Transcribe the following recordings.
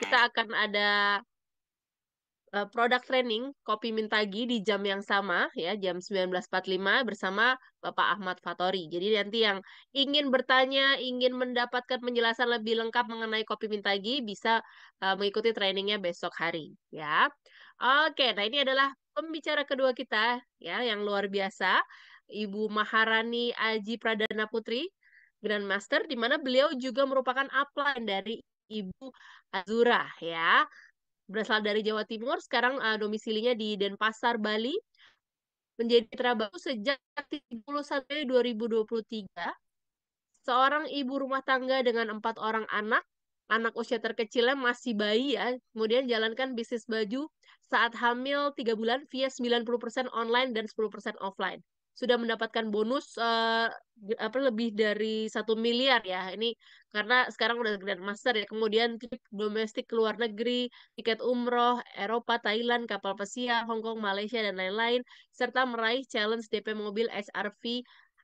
kita akan ada produk training Kopi Mintagi di jam yang sama ya, jam 19.45 bersama Bapak Ahmad Fatori. Jadi nanti yang ingin bertanya, ingin mendapatkan penjelasan lebih lengkap mengenai Kopi Mintagi bisa mengikuti trainingnya besok hari ya. Oke, nah ini adalah pembicara kedua kita ya yang luar biasa, Ibu Maharani Aji Pradana Putri, Grandmaster, di mana beliau juga merupakan upline dari Ibu Azura ya. Berasal dari Jawa Timur, sekarang domisilinya di Denpasar, Bali. Menjadi mitra baru sejak 31 Mei 2023. Seorang ibu rumah tangga dengan 4 orang anak. Anak usia terkecilnya masih bayi ya. Kemudian jalankan bisnis baju saat hamil 3 bulan via 90% online dan 10% offline. Sudah mendapatkan bonus lebih dari 1 miliar ya. Ini karena sekarang udah Grandmaster ya. Kemudian trip domestik ke luar negeri, tiket umroh, Eropa, Thailand, kapal pesiar, Hong Kong, Malaysia, dan lain-lain. Serta meraih challenge DP mobil SRV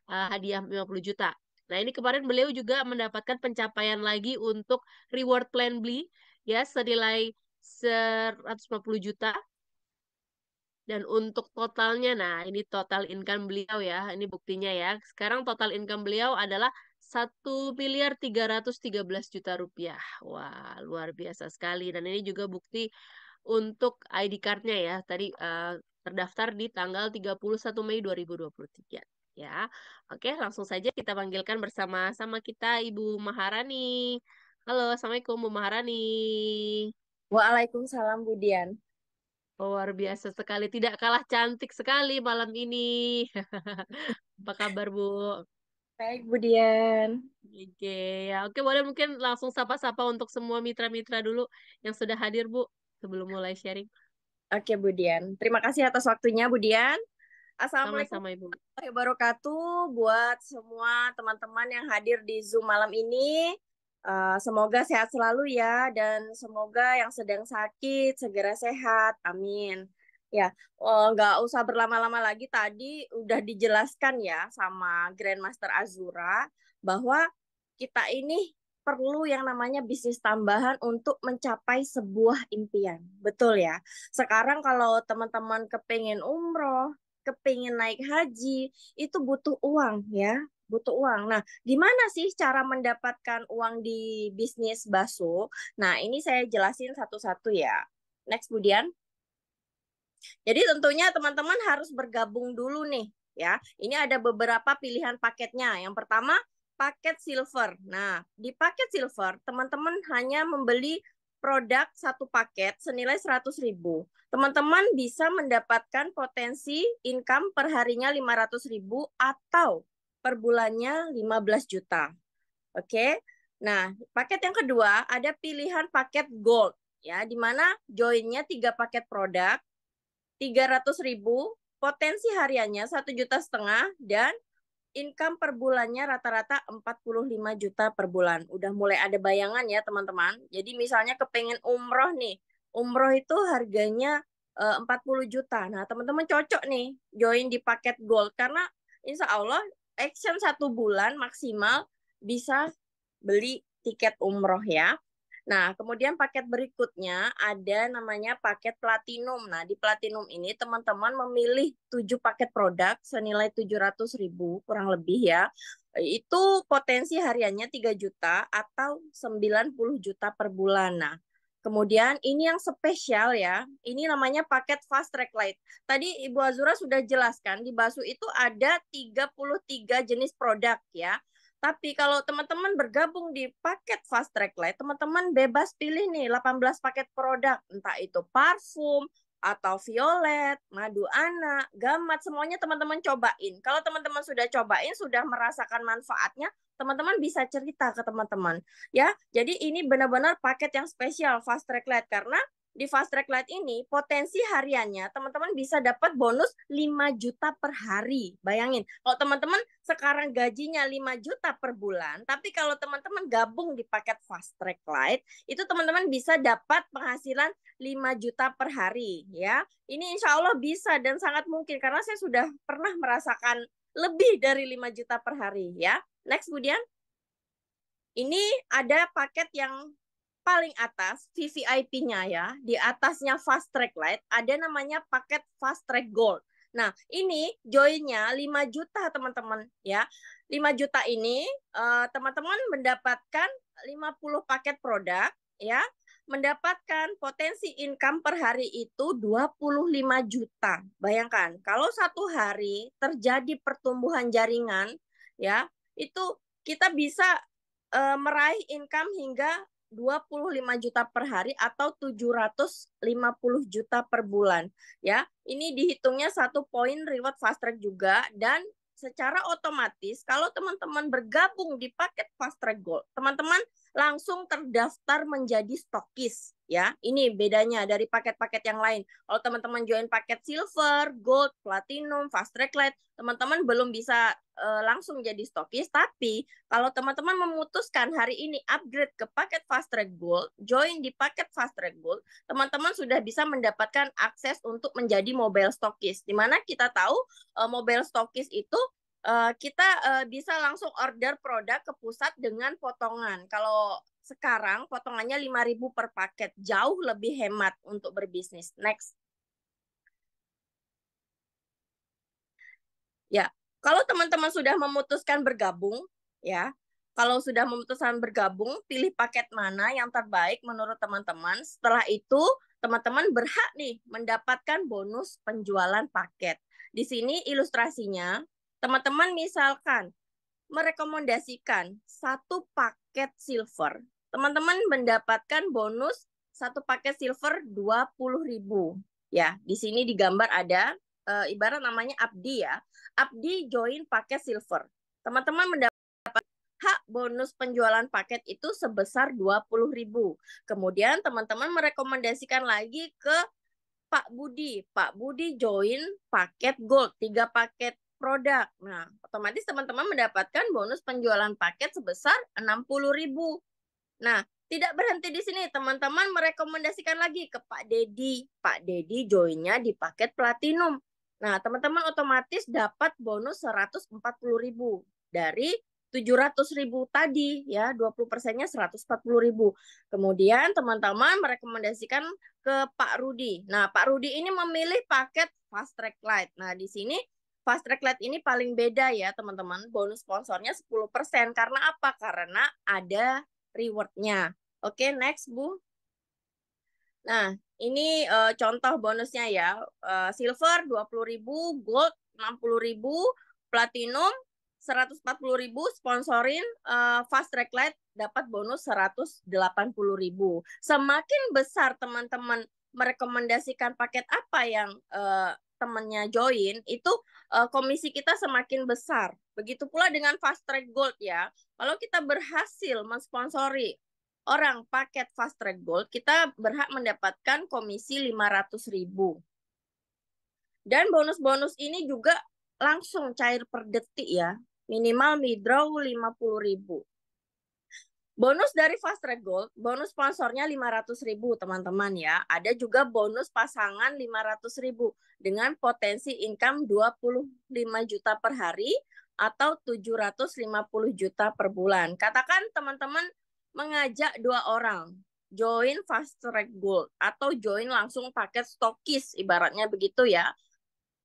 hadiah 50 juta. Nah, ini kemarin beliau juga mendapatkan pencapaian lagi untuk reward plan beli ya senilai 150 juta. Dan untuk totalnya, nah ini total income beliau ya, ini buktinya ya. Sekarang total income beliau adalah 1.313 juta rupiah. Wah, luar biasa sekali. Dan ini juga bukti untuk ID card-nya ya. Tadi terdaftar di tanggal 31 Mei 2023. Ya, oke, langsung saja kita panggilkan bersama-sama kita Ibu Maharani. Halo, Assalamualaikum Bu Maharani. Waalaikumsalam Budian. Luar biasa sekali, tidak kalah cantik sekali malam ini. Apa kabar Bu? Baik Budian. Oke, ya oke, boleh mungkin langsung sapa-sapa untuk semua mitra-mitra dulu yang sudah hadir Bu sebelum mulai sharing. Oke Budian. Terima kasih atas waktunya Budian. Assalamualaikum Sama-sama Ibu. warahmatullahi wabarakatuh buat semua teman-teman yang hadir di Zoom malam ini. Semoga sehat selalu ya dan semoga yang sedang sakit segera sehat. Amin. Ya, nggak usah berlama-lama lagi. Tadi udah dijelaskan ya sama Grandmaster Azura bahwa kita ini perlu yang namanya bisnis tambahan untuk mencapai sebuah impian. Betul ya. Sekarang kalau teman-teman kepengen umroh, kepingin naik haji, itu butuh uang ya, butuh uang. Nah, gimana sih cara mendapatkan uang di bisnis bakso? Nah, ini saya jelasin satu-satu ya. Next, kemudian. Jadi tentunya teman-teman harus bergabung dulu nih ya. Ini ada beberapa pilihan paketnya. Yang pertama, paket silver. Nah, di paket silver, teman-teman hanya membeli produk satu paket senilai 100.000. Teman-teman bisa mendapatkan potensi income per harinya 500.000 atau per bulannya 15 juta. Oke. Nah, paket yang kedua ada pilihan paket gold ya, di mana joinnya 3 paket produk 300.000, potensi hariannya 1,5 juta dan income per bulannya rata-rata 45 juta per bulan. Udah mulai ada bayangan ya teman-teman. Jadi misalnya kepengen umroh nih, umroh itu harganya 40 juta. Nah teman-teman cocok nih join di paket gold karena insya Allah action 1 bulan maksimal bisa beli tiket umroh ya. Nah, kemudian paket berikutnya ada namanya paket platinum. Nah, di platinum ini teman-teman memilih 7 paket produk senilai 700.000 kurang lebih ya. Itu potensi hariannya 3 juta atau 90 juta per bulan. Nah, kemudian ini yang spesial ya. Ini namanya paket Fast Track Light. Tadi Ibu Azura sudah jelaskan di Basu itu ada 33 jenis produk ya. Tapi kalau teman-teman bergabung di paket Fast Track Light, teman-teman bebas pilih nih 18 paket produk, entah itu parfum atau violet, madu anak, gamat, semuanya teman-teman cobain. Kalau teman-teman sudah cobain, sudah merasakan manfaatnya, teman-teman bisa cerita ke teman-teman. Ya, jadi ini benar-benar paket yang spesial Fast Track Light karena di Fast Track Light ini potensi hariannya teman-teman bisa dapat bonus 5 juta per hari. Bayangin, kalau teman-teman sekarang gajinya 5 juta per bulan, tapi kalau teman-teman gabung di paket Fast Track Light, itu teman-teman bisa dapat penghasilan 5 juta per hari ya. Ini insya Allah bisa dan sangat mungkin karena saya sudah pernah merasakan lebih dari 5 juta per hari ya. Next kemudian, ini ada paket yang paling atas VVIP-nya ya, di atasnya Fast Track Lite ada namanya paket Fast Track Gold. Nah, ini joinnya 5 juta teman-teman ya. 5 juta ini teman-teman mendapatkan 50 paket produk ya, mendapatkan potensi income per hari itu 25 juta. Bayangkan, kalau satu hari terjadi pertumbuhan jaringan ya, itu kita bisa meraih income hingga 25 juta per hari atau 750 juta per bulan ya. Ini dihitungnya 1 poin reward fast track juga, dan secara otomatis kalau teman-teman bergabung di paket fast track gold, teman-teman langsung terdaftar menjadi stokis ya. Ini bedanya dari paket-paket yang lain. Kalau teman-teman join paket silver, gold, platinum, fast track lite, teman-teman belum bisa langsung jadi stokis. Tapi kalau teman-teman memutuskan hari ini upgrade ke paket fast track gold, join di paket fast track gold, teman-teman sudah bisa mendapatkan akses untuk menjadi mobile stokis. Dimana kita tahu mobile stokis itu kita bisa langsung order produk ke pusat dengan potongan. Kalau sekarang potongannya 5.000 per paket, jauh lebih hemat untuk berbisnis. Next. Ya, kalau teman-teman sudah memutuskan bergabung, ya, kalau sudah memutuskan bergabung, pilih paket mana yang terbaik menurut teman-teman. Setelah itu, teman-teman berhak nih mendapatkan bonus penjualan paket. Di sini ilustrasinya, teman-teman misalkan merekomendasikan 1 paket silver, teman-teman mendapatkan bonus 1 paket silver 20.000. Ya, di sini digambar ada ibarat namanya Abdi ya. Abdi join paket silver. Teman-teman mendapat hak bonus penjualan paket itu sebesar 20.000. Kemudian teman-teman merekomendasikan lagi ke Pak Budi. Pak Budi join paket gold, 3 paket produk. Nah, otomatis teman-teman mendapatkan bonus penjualan paket sebesar 60.000. Nah, tidak berhenti di sini. Teman-teman merekomendasikan lagi ke Pak Dedi. Pak Dedi joinnya di paket platinum. Nah, teman-teman otomatis dapat bonus 140.000 dari 700.000 tadi ya, 20%-nya 140.000. Kemudian teman-teman merekomendasikan ke Pak Rudi. Nah, Pak Rudi ini memilih paket Fast Track Lite. Nah, di sini Fast Track Lite ini paling beda ya, teman-teman. Bonus sponsornya 10%. Karena apa? Karena ada reward-nya. Oke, next, Bu. Nah, ini contoh bonusnya ya. Silver 20.000, gold 60.000, platinum 140.000, sponsorin Fast Track Lite dapat bonus 180.000. Semakin besar teman-teman merekomendasikan paket apa yang temannya join, itu komisi kita semakin besar. Begitu pula dengan Fast Track Gold ya. Kalau kita berhasil mensponsori orang paket Fast Track Gold, kita berhak mendapatkan komisi 500.000. Dan bonus-bonus ini juga langsung cair per detik ya. Minimal withdraw 50.000. Bonus dari Fast Track Gold, bonus sponsornya 500.000 teman-teman ya. Ada juga bonus pasangan 500.000 dengan potensi income 25 juta per hari atau 750 juta per bulan. Katakan teman-teman mengajak 2 orang join Fast Track Gold atau join langsung paket stokis, ibaratnya begitu ya.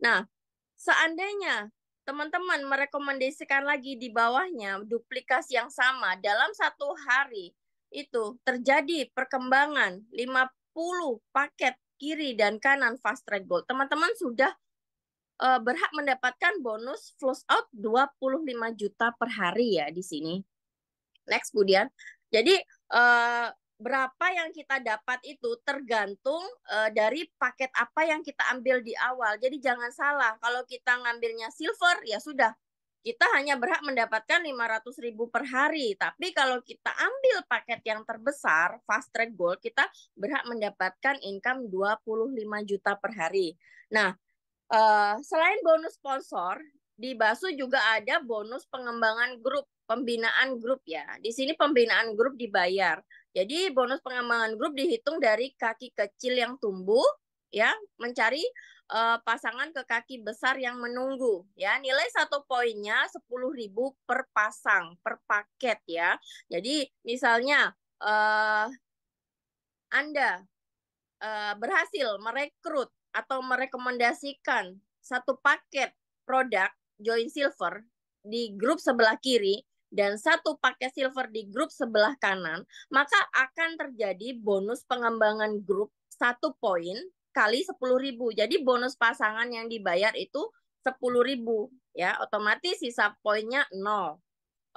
Nah, seandainya teman-teman merekomendasikan lagi di bawahnya duplikasi yang sama dalam 1 hari, itu terjadi perkembangan 50 paket kiri dan kanan Fast Track Gold, teman-teman sudah berhak mendapatkan bonus close out 25 juta per hari ya di sini. Next, kemudian. Jadi berapa yang kita dapat itu tergantung dari paket apa yang kita ambil di awal. Jadi jangan salah, kalau kita ngambilnya silver ya sudah, kita hanya berhak mendapatkan 500.000 per hari. Tapi kalau kita ambil paket yang terbesar, Fast Track Gold, kita berhak mendapatkan income 25 juta per hari. Nah, selain bonus sponsor, di Basu juga ada bonus pengembangan grup, pembinaan grup ya. Di sini pembinaan grup dibayar. Jadi bonus pengembangan grup dihitung dari kaki kecil yang tumbuh ya, mencari pasangan ke kaki besar yang menunggu ya. Nilai 1 poinnya 10.000 per pasang, per paket ya. Jadi misalnya Anda berhasil merekrut atau merekomendasikan satu paket produk Join Silver di grup sebelah kiri dan satu paket silver di grup sebelah kanan, maka akan terjadi bonus pengembangan grup 1 poin kali 10.000. Jadi bonus pasangan yang dibayar itu 10.000 ya, otomatis sisa poinnya 0.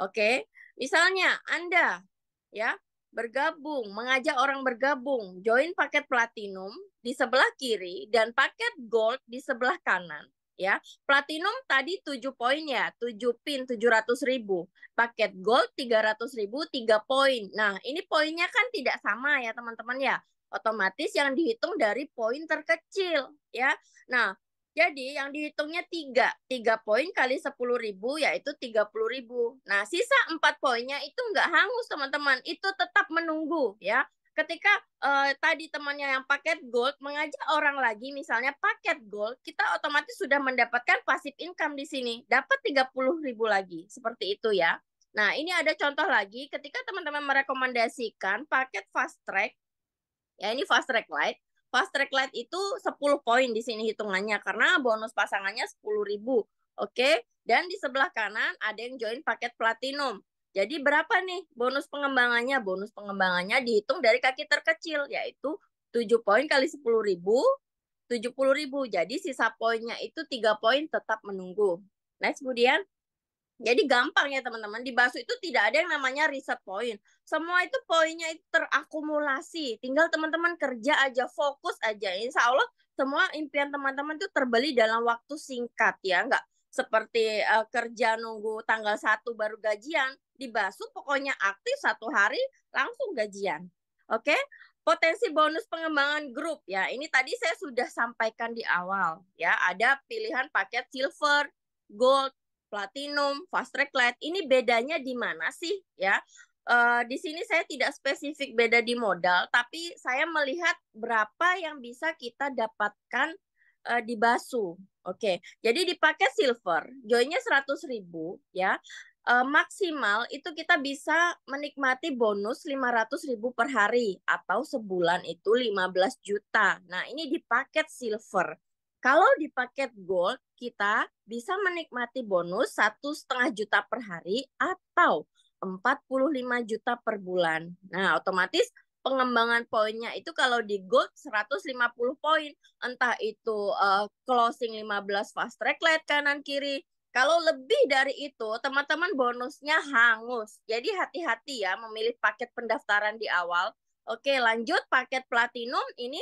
Oke, misalnya Anda ya bergabung, mengajak orang bergabung, join paket platinum di sebelah kiri dan paket gold di sebelah kanan. Ya, platinum tadi 7 poin ya, 7 pin 700.000. Paket gold 300.000, 3 poin. Nah, ini poinnya kan tidak sama ya teman-teman ya. Otomatis yang dihitung dari poin terkecil ya. Nah, jadi yang dihitungnya 3 poin kali 10.000 yaitu 30.000. Nah, sisa 4 poinnya itu nggak hangus teman-teman, itu tetap menunggu ya. Ketika tadi temannya yang paket gold mengajak orang lagi, misalnya paket gold, kita otomatis sudah mendapatkan passive income di sini, dapat 30.000 lagi, seperti itu ya. Nah, ini ada contoh lagi, ketika teman-teman merekomendasikan paket fast track, ya ini fast track light. Fast track light itu 10 poin di sini hitungannya karena bonus pasangannya 10.000. Oke, dan di sebelah kanan ada yang join paket platinum. Jadi berapa nih bonus pengembangannya? Bonus pengembangannya dihitung dari kaki terkecil yaitu 7 poin kali 10.000, 70.000. Jadi sisa poinnya itu 3 poin tetap menunggu. Next, kemudian jadi gampang ya teman-teman, di Basu itu tidak ada yang namanya reset point. Semua itu poinnya itu terakumulasi. Tinggal teman-teman kerja aja, fokus aja. Insya Allah semua impian teman-teman itu terbeli dalam waktu singkat ya. Nggak seperti kerja nunggu tanggal 1 baru gajian. Di Basu pokoknya aktif 1 hari langsung gajian. Oke? Potensi bonus pengembangan grup ya. Ini tadi saya sudah sampaikan di awal ya. Ada pilihan paket silver, gold, platinum, fast track light. Ini bedanya di mana sih ya? Di sini saya tidak spesifik beda di modal, tapi saya melihat berapa yang bisa kita dapatkan di Basu. Oke, jadi di paket silver, joinnya 100.000 ya. Maksimal itu kita bisa menikmati bonus 500.000 per hari atau sebulan itu 15 juta. Nah, ini di paket silver. Kalau di paket gold, kita bisa menikmati bonus 1,5 juta per hari atau 45 juta per bulan. Nah, otomatis pengembangan poinnya itu kalau di gold 150 poin. Entah itu closing 15 fast track light kanan kiri. Kalau lebih dari itu, teman-teman bonusnya hangus. Jadi hati-hati ya memilih paket pendaftaran di awal. Oke, lanjut paket platinum ini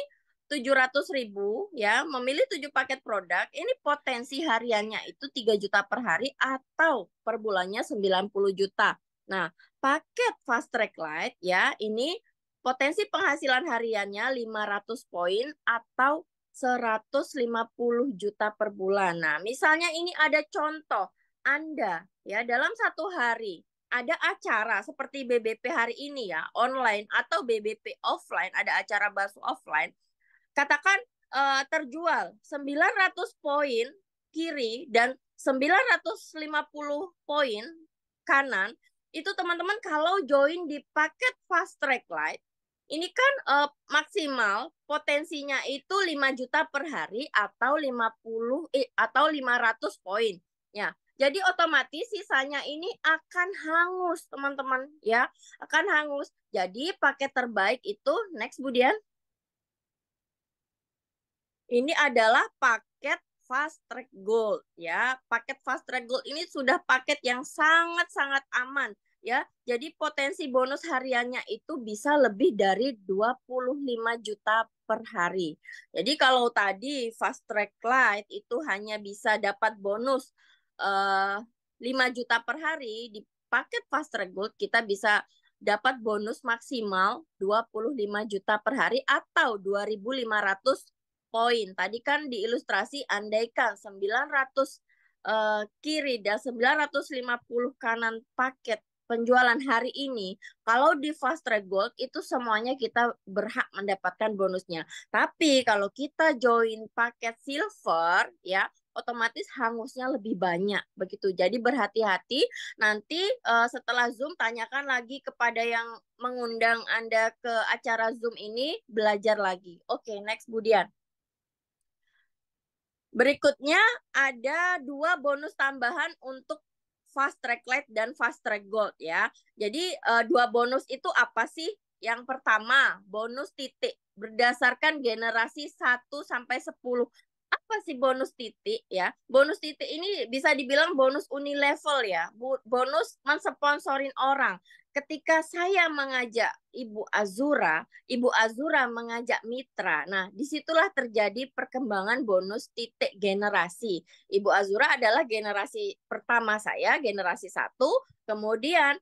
700.000 ya, memilih 7 paket produk, ini potensi hariannya itu 3 juta per hari atau per bulannya 90 juta. Nah, paket fast track light ya, ini potensi penghasilan hariannya 500 poin atau 150 juta per bulan. Nah, misalnya ini ada contoh Anda ya dalam 1 hari ada acara seperti BBP hari ini ya, online atau BBP offline, ada acara Basu offline. Katakan terjual 900 poin kiri dan 950 poin kanan, itu teman-teman kalau join di paket fast track light, ini kan maksimal potensinya itu 5 juta per hari atau 500 poin. Ya. Jadi otomatis sisanya ini akan hangus, teman-teman, ya. Akan hangus. Jadi paket terbaik itu next Budian. Ini adalah paket Fast Track Gold ya. Paket Fast Track Gold ini sudah paket yang sangat-sangat aman ya. Jadi potensi bonus hariannya itu bisa lebih dari 25 juta per hari. Jadi kalau tadi Fast Track Light itu hanya bisa dapat bonus 5 juta per hari, di paket Fast Track Gold kita bisa dapat bonus maksimal 25 juta per hari atau 2.500 poin. Tadi kan di ilustrasi andaikan 900 kiri dan 950 kanan paket penjualan hari ini, kalau di Fast Track Gold itu semuanya kita berhak mendapatkan bonusnya. Tapi kalau kita join paket silver ya, otomatis hangusnya lebih banyak begitu. Jadi berhati-hati nanti setelah Zoom tanyakan lagi kepada yang mengundang Anda ke acara Zoom ini, belajar lagi. Oke, next Budian. Berikutnya ada 2 bonus tambahan untuk Fast Track Lite dan Fast Track Gold ya. Jadi 2 bonus itu apa sih? Yang pertama, bonus titik berdasarkan generasi 1 sampai 10. Apa sih bonus titik ya? Bonus titik ini bisa dibilang bonus unilevel ya. Bonus mensponsorin orang. Ketika saya mengajak Ibu Azura mengajak mitra. Nah, disitulah terjadi perkembangan bonus titik generasi. Ibu Azura adalah generasi pertama saya, generasi 1. Kemudian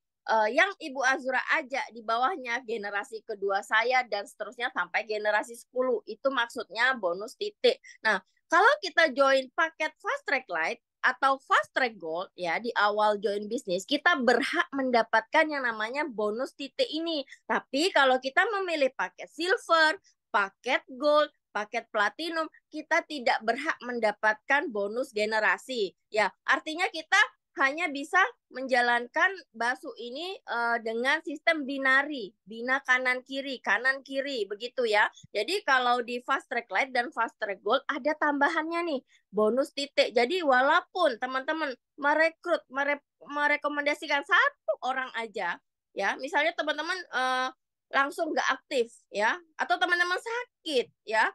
yang Ibu Azura ajak di bawahnya generasi kedua saya dan seterusnya sampai generasi 10. Itu maksudnya bonus titik. Nah, kalau kita join paket Fast Track Lite atau Fast Track Gold ya di awal join bisnis, kita berhak mendapatkan yang namanya bonus titik ini. Tapi kalau kita memilih paket silver, paket gold, paket platinum, kita tidak berhak mendapatkan bonus generasi. Ya, artinya kita hanya bisa menjalankan BASU ini dengan sistem binari, bina kanan kiri, begitu ya. Jadi kalau di Fast Track Lite dan Fast Track Gold ada tambahannya nih, bonus titik. Jadi walaupun teman-teman merekomendasikan 1 orang aja, ya, misalnya teman-teman langsung nggak aktif, ya, atau teman-teman sakit, ya,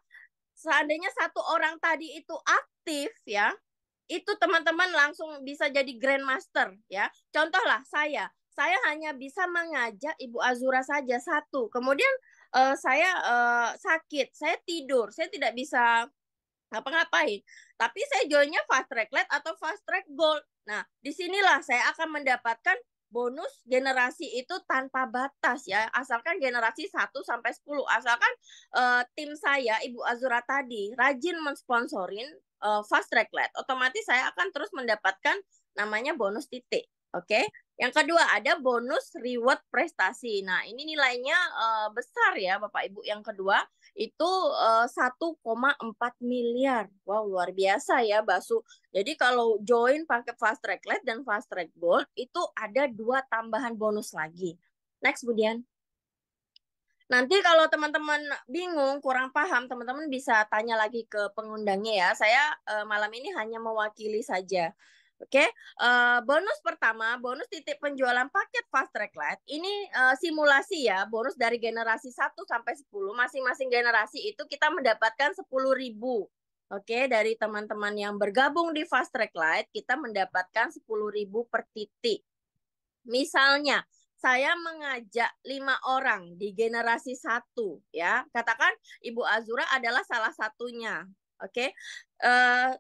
seandainya 1 orang tadi itu aktif, ya, itu teman-teman langsung bisa jadi grandmaster ya. Contohlah saya hanya bisa mengajak Ibu Azura saja 1. Kemudian saya sakit, saya tidur, saya tidak bisa ngapa-ngapain. Tapi saya joinnya Fast Track Lite atau Fast Track Gold. Nah, disinilah saya akan mendapatkan bonus generasi itu tanpa batas ya, asalkan generasi 1 sampai 10, asalkan tim saya Ibu Azura tadi rajin mensponsorin Fast Track Lite, otomatis saya akan terus mendapatkan namanya bonus titik. Oke. Yang kedua ada bonus reward prestasi. Nah, ini nilainya besar ya Bapak Ibu. Yang kedua itu 1,4 miliar. Wow, luar biasa ya Basu. Jadi kalau join pakai Fast Track Lite dan Fast Track Gold itu ada 2 tambahan bonus lagi. Next, Budian. Nanti kalau teman-teman bingung, kurang paham, teman-teman bisa tanya lagi ke pengundangnya ya. Saya malam ini hanya mewakili saja. Oke, bonus pertama, bonus titik penjualan paket Fast Track Lite. Ini simulasi ya, bonus dari generasi 1 sampai 10. Masing-masing generasi itu kita mendapatkan 10.000. Oke, dari teman-teman yang bergabung di Fast Track Lite, kita mendapatkan 10.000 per titik. Misalnya, saya mengajak 5 orang di generasi 1, ya. Katakan Ibu Azura adalah salah satunya. Oke,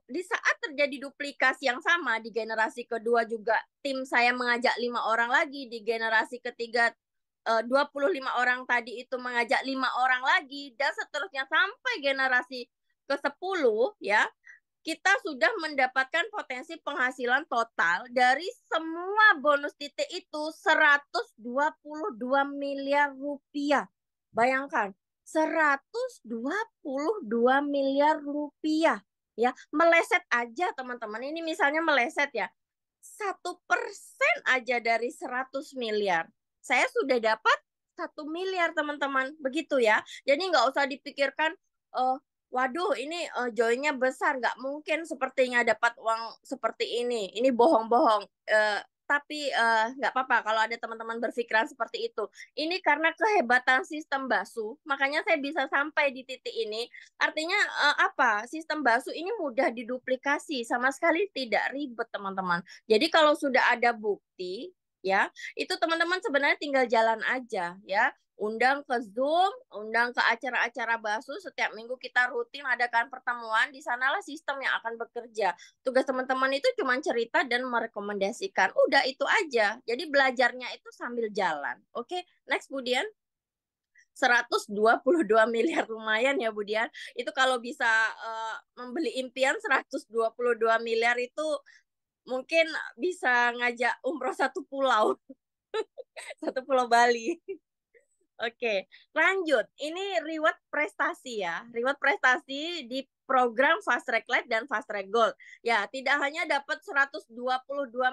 di saat terjadi duplikasi yang sama di generasi kedua juga tim saya mengajak 5 orang lagi, di generasi ketiga 25 orang tadi itu mengajak 5 orang lagi, dan seterusnya sampai generasi ke-10 ya, kita sudah mendapatkan potensi penghasilan total dari semua bonus titik itu 122 miliar rupiah. Bayangkan, 122 miliar rupiah. Ya, meleset aja teman-teman. Ini misalnya meleset ya. 1% aja dari 100 miliar. Saya sudah dapat 1 miliar teman-teman. Begitu ya. Jadi nggak usah dipikirkan, waduh ini joinnya besar, nggak mungkin sepertinya dapat uang seperti ini bohong-bohong. Tapi nggak apa-apa kalau ada teman-teman berpikiran seperti itu. Ini karena kehebatan sistem BASU, makanya saya bisa sampai di titik ini. Artinya apa? Sistem BASU ini mudah diduplikasi, sama sekali tidak ribet teman-teman. Jadi kalau sudah ada bukti, ya itu teman-teman sebenarnya tinggal jalan aja ya. Undang ke Zoom, undang ke acara-acara BASU, setiap minggu kita rutin adakan pertemuan, di sanalah sistem yang akan bekerja. Tugas teman-teman itu cuma cerita dan merekomendasikan. Udah itu aja. Jadi belajarnya itu sambil jalan. Oke, next Budian. 122 miliar lumayan ya Budian. Itu kalau bisa membeli impian 122 miliar itu mungkin bisa ngajak umroh satu pulau. Satu pulau Bali. Oke, lanjut. Ini reward prestasi ya. Reward prestasi di program Fast Track Lite dan Fast Track Gold. Ya, tidak hanya dapat 122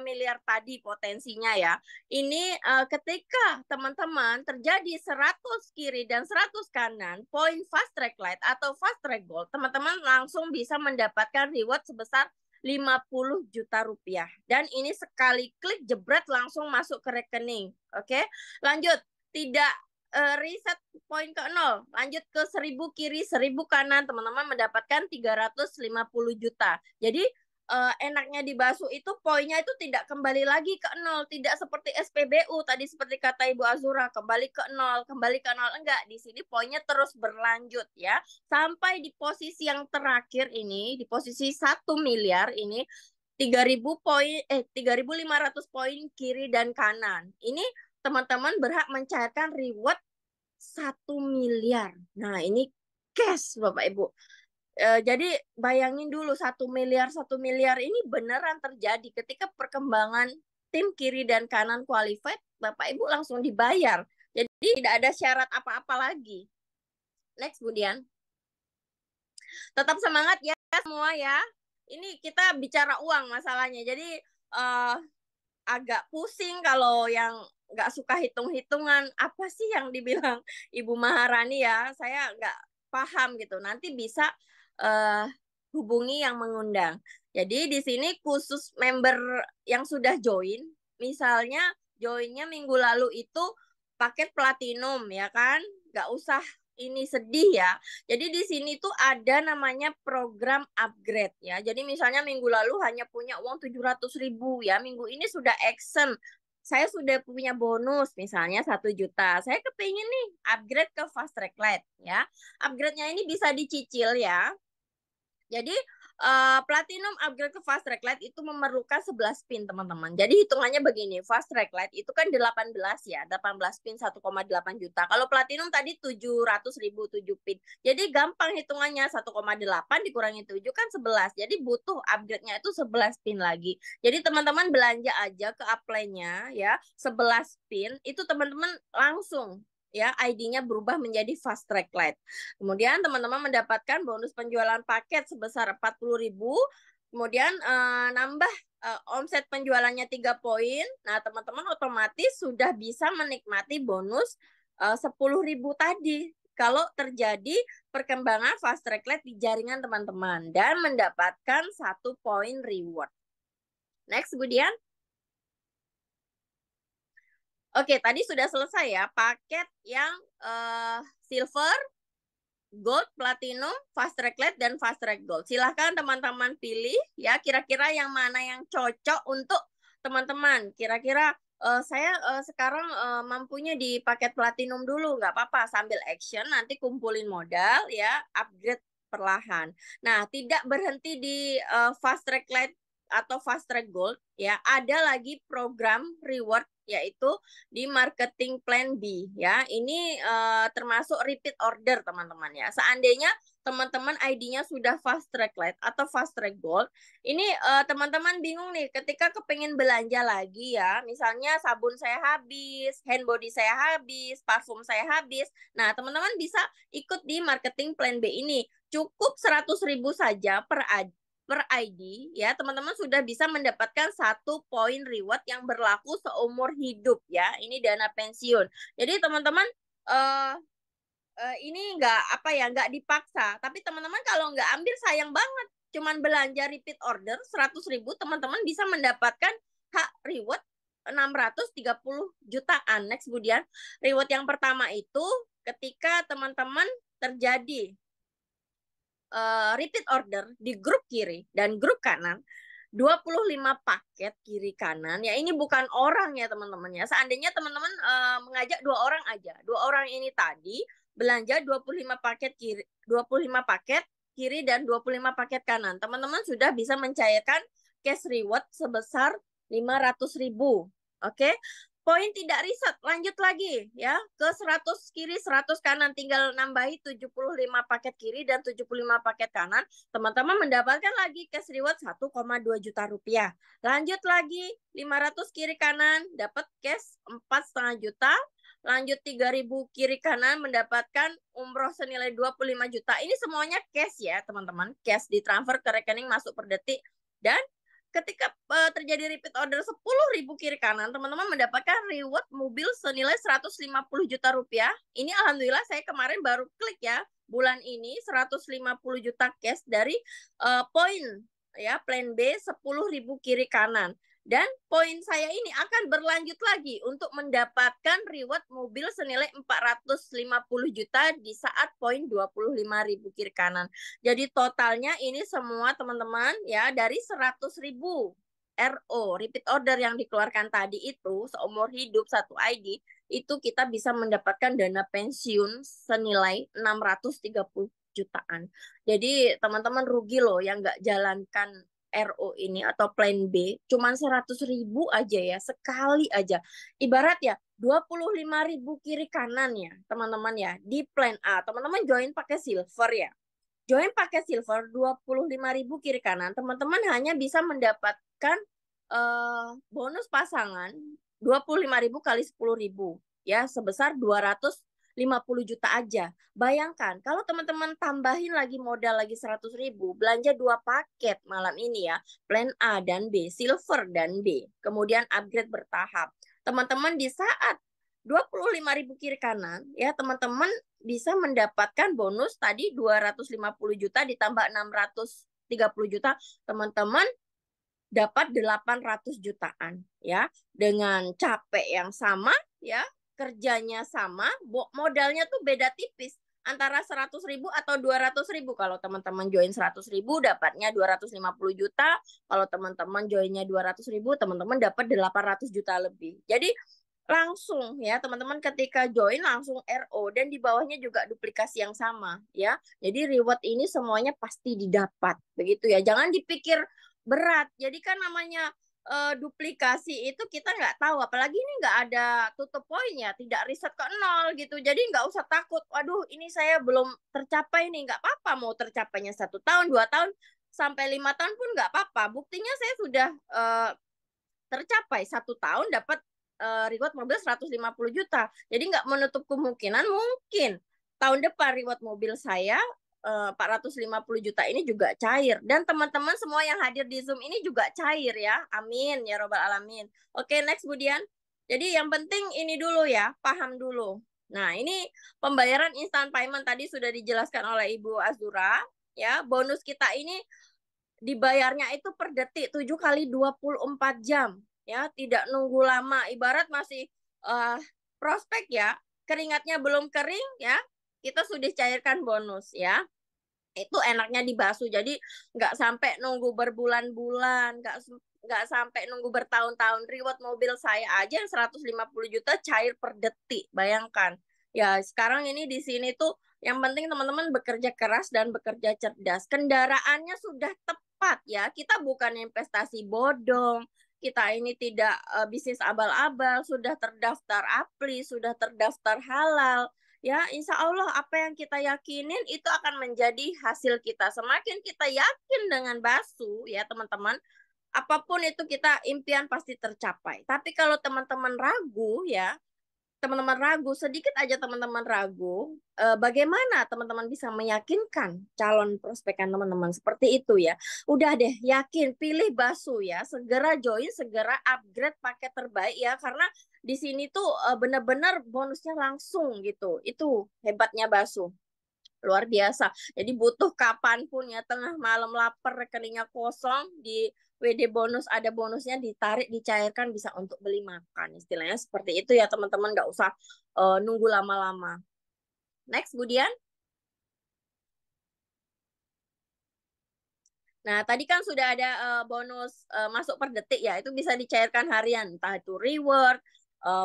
miliar tadi potensinya ya. Ini ketika teman-teman terjadi 100 kiri dan 100 kanan, poin Fast Track Lite atau Fast Track Gold, teman-teman langsung bisa mendapatkan reward sebesar 50 juta rupiah. Dan ini sekali klik jebret langsung masuk ke rekening. Oke, lanjut. Tidak reset poin ke 0, lanjut ke 1000 kiri 1000 kanan, teman-teman mendapatkan 350 juta. Jadi enaknya di Basu itu poinnya itu tidak kembali lagi ke 0, tidak seperti SPBU tadi seperti kata Ibu Azura kembali ke 0, kembali ke 0, enggak. Di sini poinnya terus berlanjut ya sampai di posisi yang terakhir ini, di posisi 1 miliar ini 3000 poin 3500 poin kiri dan kanan. Ini teman-teman berhak mencairkan reward 1 miliar. Nah, ini cash Bapak Ibu. Jadi bayangin dulu 1 miliar ini beneran terjadi ketika perkembangan tim kiri dan kanan qualified, Bapak Ibu langsung dibayar. Jadi tidak ada syarat apa-apa lagi. Next, kemudian. Tetap semangat ya semua ya. Ini kita bicara uang masalahnya. Jadi agak pusing kalau yang nggak suka hitung-hitungan. Apa sih yang dibilang Ibu Maharani ya? Saya nggak paham gitu. Nanti bisa hubungi yang mengundang. Jadi di sini khusus member yang sudah join, misalnya joinnya minggu lalu itu paket platinum ya kan, nggak usah ini sedih ya. Jadi di sini tuh ada namanya program upgrade ya. Jadi misalnya minggu lalu hanya punya uang 700.000 ya, minggu ini sudah action. Saya sudah punya bonus misalnya 1 juta. Saya kepingin nih upgrade ke Fast Track Lite ya. Upgrade-nya ini bisa dicicil ya. Jadi Platinum upgrade ke Fast Track Lite itu memerlukan 11 pin teman-teman. Jadi hitungannya begini, Fast Track Lite itu kan 18 ya, 18 pin 1,8 juta. Kalau Platinum tadi 700.000 7 pin. Jadi gampang hitungannya 1,8 dikurangi 7 kan 11. Jadi butuh upgrade-nya itu 11 pin lagi. Jadi teman-teman belanja aja ke apply-nya ya, 11 pin itu teman-teman langsung ya ID-nya berubah menjadi Fast Track Lite. Kemudian teman-teman mendapatkan bonus penjualan paket sebesar 40.000. Kemudian nambah omset penjualannya 3 poin. Nah, teman-teman otomatis sudah bisa menikmati bonus 10.000 tadi kalau terjadi perkembangan Fast Track Lite di jaringan teman-teman dan mendapatkan 1 poin reward. Next, kemudian. Oke, tadi sudah selesai ya paket yang silver, gold, platinum, fast track lite, dan fast track gold. Silahkan teman-teman pilih ya kira-kira yang mana yang cocok untuk teman-teman. Kira-kira saya sekarang mampunya di paket platinum dulu, nggak apa-apa sambil action nanti kumpulin modal ya, upgrade perlahan. Nah, tidak berhenti di fast track lite atau fast track gold ya, ada lagi program reward yaitu di marketing plan B ya. Ini termasuk repeat order teman-teman ya. Seandainya teman-teman ID-nya sudah fast track lite atau fast track gold, ini teman-teman bingung nih ketika kepengen belanja lagi ya. Misalnya sabun saya habis, hand body saya habis, parfum saya habis. Nah, teman-teman bisa ikut di marketing plan B ini. Cukup 100.000 saja per ID ya, teman-teman sudah bisa mendapatkan 1 poin reward yang berlaku seumur hidup ya. Ini dana pensiun. Jadi teman-teman ini nggak dipaksa. Tapi teman-teman kalau nggak ambil sayang banget. Cuman belanja repeat order 100.000, teman-teman bisa mendapatkan hak reward 630 jutaan. Next, kemudian reward yang pertama itu ketika teman-teman terjadi repeat order di grup kiri dan grup kanan 25 paket kiri kanan ya, ini bukan orang ya teman-teman ya. Seandainya teman-teman mengajak 2 orang aja, 2 orang ini tadi belanja 25 paket kiri, 25 paket kiri dan 25 paket kanan, teman-teman sudah bisa mencairkan cash reward sebesar 500.000. Oke, poin tidak riset, lanjut lagi ya ke 100 kiri 100 kanan, tinggal nambahi 75 paket kiri dan 75 paket kanan, teman-teman mendapatkan lagi cash reward 1,2 juta rupiah. Lanjut lagi 500 kiri kanan dapat cash 4,5 juta, lanjut 3.000 kiri kanan mendapatkan umroh senilai 25 juta. Ini semuanya cash ya teman-teman, cash ditransfer ke rekening masuk per detik. Dan ketika terjadi repeat order 10.000 kiri kanan, teman-teman mendapatkan reward mobil senilai 150 juta rupiah. Ini alhamdulillah saya kemarin baru klik ya, bulan ini 150 juta cash dari poin ya plan B 10.000 kiri kanan. Dan poin saya ini akan berlanjut lagi untuk mendapatkan reward mobil senilai 450 juta di saat poin 25.000 kiri kanan. Jadi totalnya ini semua teman-teman ya dari 100.000 RO, repeat order yang dikeluarkan tadi itu seumur hidup satu ID, itu kita bisa mendapatkan dana pensiun senilai 630 jutaan. Jadi teman-teman rugi loh yang nggak jalankan RO ini atau plan B cuman 100.000 aja ya, sekali aja. Ibarat ya 25.000 kiri kanan ya teman-teman ya di plan A. Teman-teman join pakai silver ya. Join pakai silver 25.000 kiri kanan, teman-teman hanya bisa mendapatkan bonus pasangan 25.000 kali 10.000 ya sebesar 250 juta aja. Bayangkan kalau teman-teman tambahin lagi modal lagi 100.000, belanja 2 paket malam ini ya, plan A dan B, silver dan B, kemudian upgrade bertahap. Teman-teman di saat 25.000 kiri kanan ya teman-teman bisa mendapatkan bonus tadi 250 juta ditambah 630 juta, teman-teman dapat 800 jutaan ya dengan capek yang sama ya, kerjanya sama, modalnya tuh beda tipis antara 100.000 atau 200.000. Kalau teman-teman join 100.000 dapatnya 250 juta, kalau teman-teman joinnya 200.000 teman-teman dapat 800 juta lebih. Jadi langsung ya teman-teman ketika join langsung RO dan di bawahnya juga duplikasi yang sama ya. Jadi reward ini semuanya pasti didapat begitu ya. Jangan dipikir berat. Jadi kan namanya duplikasi itu kita nggak tahu, apalagi ini nggak ada tutup poinnya, tidak riset ke nol gitu. Jadi nggak usah takut. Waduh, ini saya belum tercapai nih, nggak apa-apa. Mau tercapainya 1 tahun, 2 tahun, sampai 5 tahun pun nggak apa-apa. Buktinya saya sudah tercapai 1 tahun dapat reward mobil 150 juta. Jadi nggak menutup kemungkinan mungkin tahun depan reward mobil saya 450 juta ini juga cair. Dan teman-teman semua yang hadir di Zoom ini juga cair ya. Amin ya robbal alamin. Oke, next Budian. Jadi yang penting ini dulu ya, paham dulu. Nah, ini pembayaran instant payment tadi sudah dijelaskan oleh Ibu Azura ya. Bonus kita ini dibayarnya itu per detik 7 kali 24 jam ya, tidak nunggu lama. Ibarat masih prospek ya, keringatnya belum kering ya, kita sudah cairkan bonus ya. Itu enaknya di Basu. Jadi nggak sampai nunggu berbulan-bulan, nggak sampai nunggu bertahun-tahun. Reward mobil saya aja yang 150 juta cair per detik. Bayangkan. Ya, sekarang ini di sini tuh yang penting teman-teman bekerja keras dan bekerja cerdas. Kendaraannya sudah tepat ya. Kita bukan investasi bodong. Kita ini tidak bisnis abal-abal, sudah terdaftar APLI, sudah terdaftar halal. Ya, insya Allah apa yang kita yakinin itu akan menjadi hasil kita. Semakin kita yakin dengan Basu, ya teman-teman, apapun itu kita impian pasti tercapai. Tapi kalau teman-teman ragu, ya, teman-teman ragu, sedikit aja teman-teman ragu, bagaimana teman-teman bisa meyakinkan calon prospekan teman-teman seperti itu ya. Udah deh, yakin, pilih Basu ya, segera join, segera upgrade paket terbaik ya, karena di sini tuh benar-benar bonusnya langsung gitu. Itu hebatnya Basu. Luar biasa. Jadi butuh kapanpun ya, tengah malam lapar, rekeningnya kosong, di WD bonus ada bonusnya, ditarik, dicairkan, bisa untuk beli makan. Istilahnya seperti itu ya teman-teman, nggak usah nunggu lama-lama. Next, Budian. Nah, tadi kan sudah ada bonus masuk per detik ya, itu bisa dicairkan harian, entah itu reward,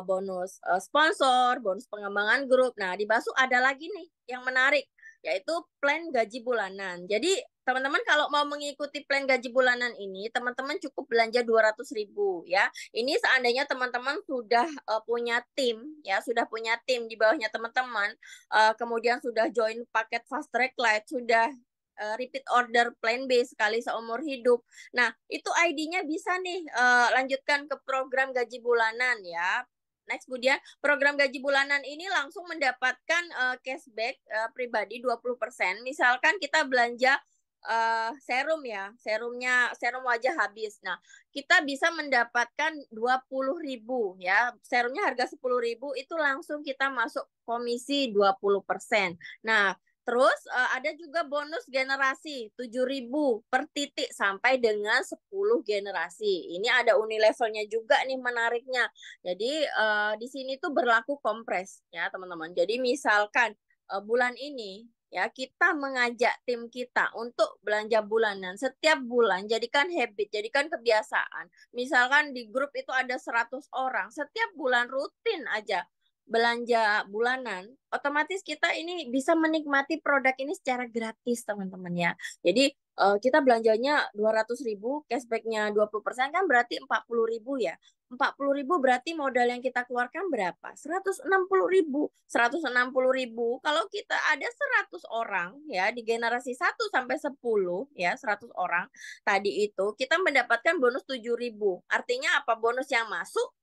bonus sponsor, bonus pengembangan grup. Nah, di Basu ada lagi nih yang menarik, yaitu plan gaji bulanan. Jadi, teman-teman kalau mau mengikuti plan gaji bulanan ini, teman-teman cukup belanja 200.000 ya. Ini seandainya teman-teman sudah punya tim ya, sudah punya tim di bawahnya teman-teman, kemudian sudah join paket Fast Track Light, sudah repeat order plan B sekali seumur hidup. Nah, itu ID-nya bisa nih lanjutkan ke program gaji bulanan ya. Next, kemudian program gaji bulanan ini langsung mendapatkan cashback pribadi 20%. Misalkan kita belanja serum ya, serum wajah habis. Nah, kita bisa mendapatkan 20.000 ya. Serumnya harga 10.000 itu langsung kita masuk komisi 20%. Nah, terus ada juga bonus generasi 7.000 per titik sampai dengan 10 generasi. Ini ada unilevelnya juga nih menariknya. Jadi di sini tuh berlaku kompres ya teman-teman. Jadi misalkan bulan ini ya kita mengajak tim kita untuk belanja bulanan setiap bulan, jadikan habit, jadikan kebiasaan. Misalkan di grup itu ada 100 orang, setiap bulan rutin aja belanja bulanan, otomatis kita ini bisa menikmati produk ini secara gratis teman-teman ya. Jadi kita belanjanya 200.000, cashbacknya 20% kan berarti 40.000 ya. 40.000 berarti modal yang kita keluarkan berapa? 160.000. 160.000 kalau kita ada 100 orang ya di generasi 1 sampai 10 ya 100 orang tadi itu kita mendapatkan bonus 7.000. Artinya apa? Bonus yang masuk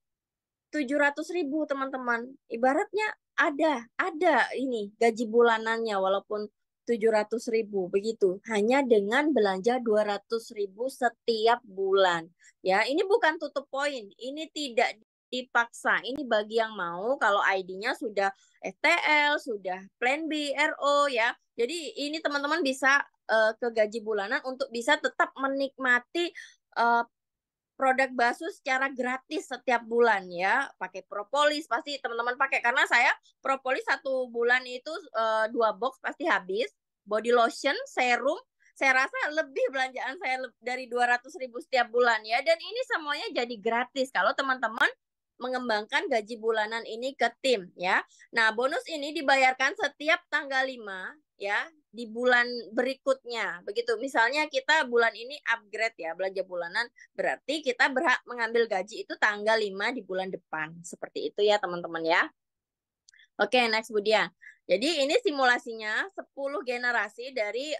700.000 teman-teman. Ibaratnya ada ini gaji bulanannya walaupun 700.000 begitu. Hanya dengan belanja 200.000 setiap bulan. Ya, ini bukan tutup poin. Ini tidak dipaksa. Ini bagi yang mau kalau ID-nya sudah FTL, sudah Plan B, RO ya. Jadi ini teman-teman bisa ke gaji bulanan untuk bisa tetap menikmati produk Basus secara gratis setiap bulan ya. Pakai propolis pasti teman-teman pakai karena saya propolis 1 bulan itu 2 box pasti habis. Body lotion, serum, saya rasa lebih belanjaan saya dari 200.000 setiap bulan ya. Dan ini semuanya jadi gratis kalau teman-teman mengembangkan gaji bulanan ini ke tim ya. Nah, bonus ini dibayarkan setiap tanggal 5 ya di bulan berikutnya. Begitu. Misalnya kita bulan ini upgrade ya belanja bulanan, berarti kita berhak mengambil gaji itu tanggal 5 di bulan depan. Seperti itu ya teman-teman ya. Oke, next Budia. Jadi ini simulasinya 10 generasi dari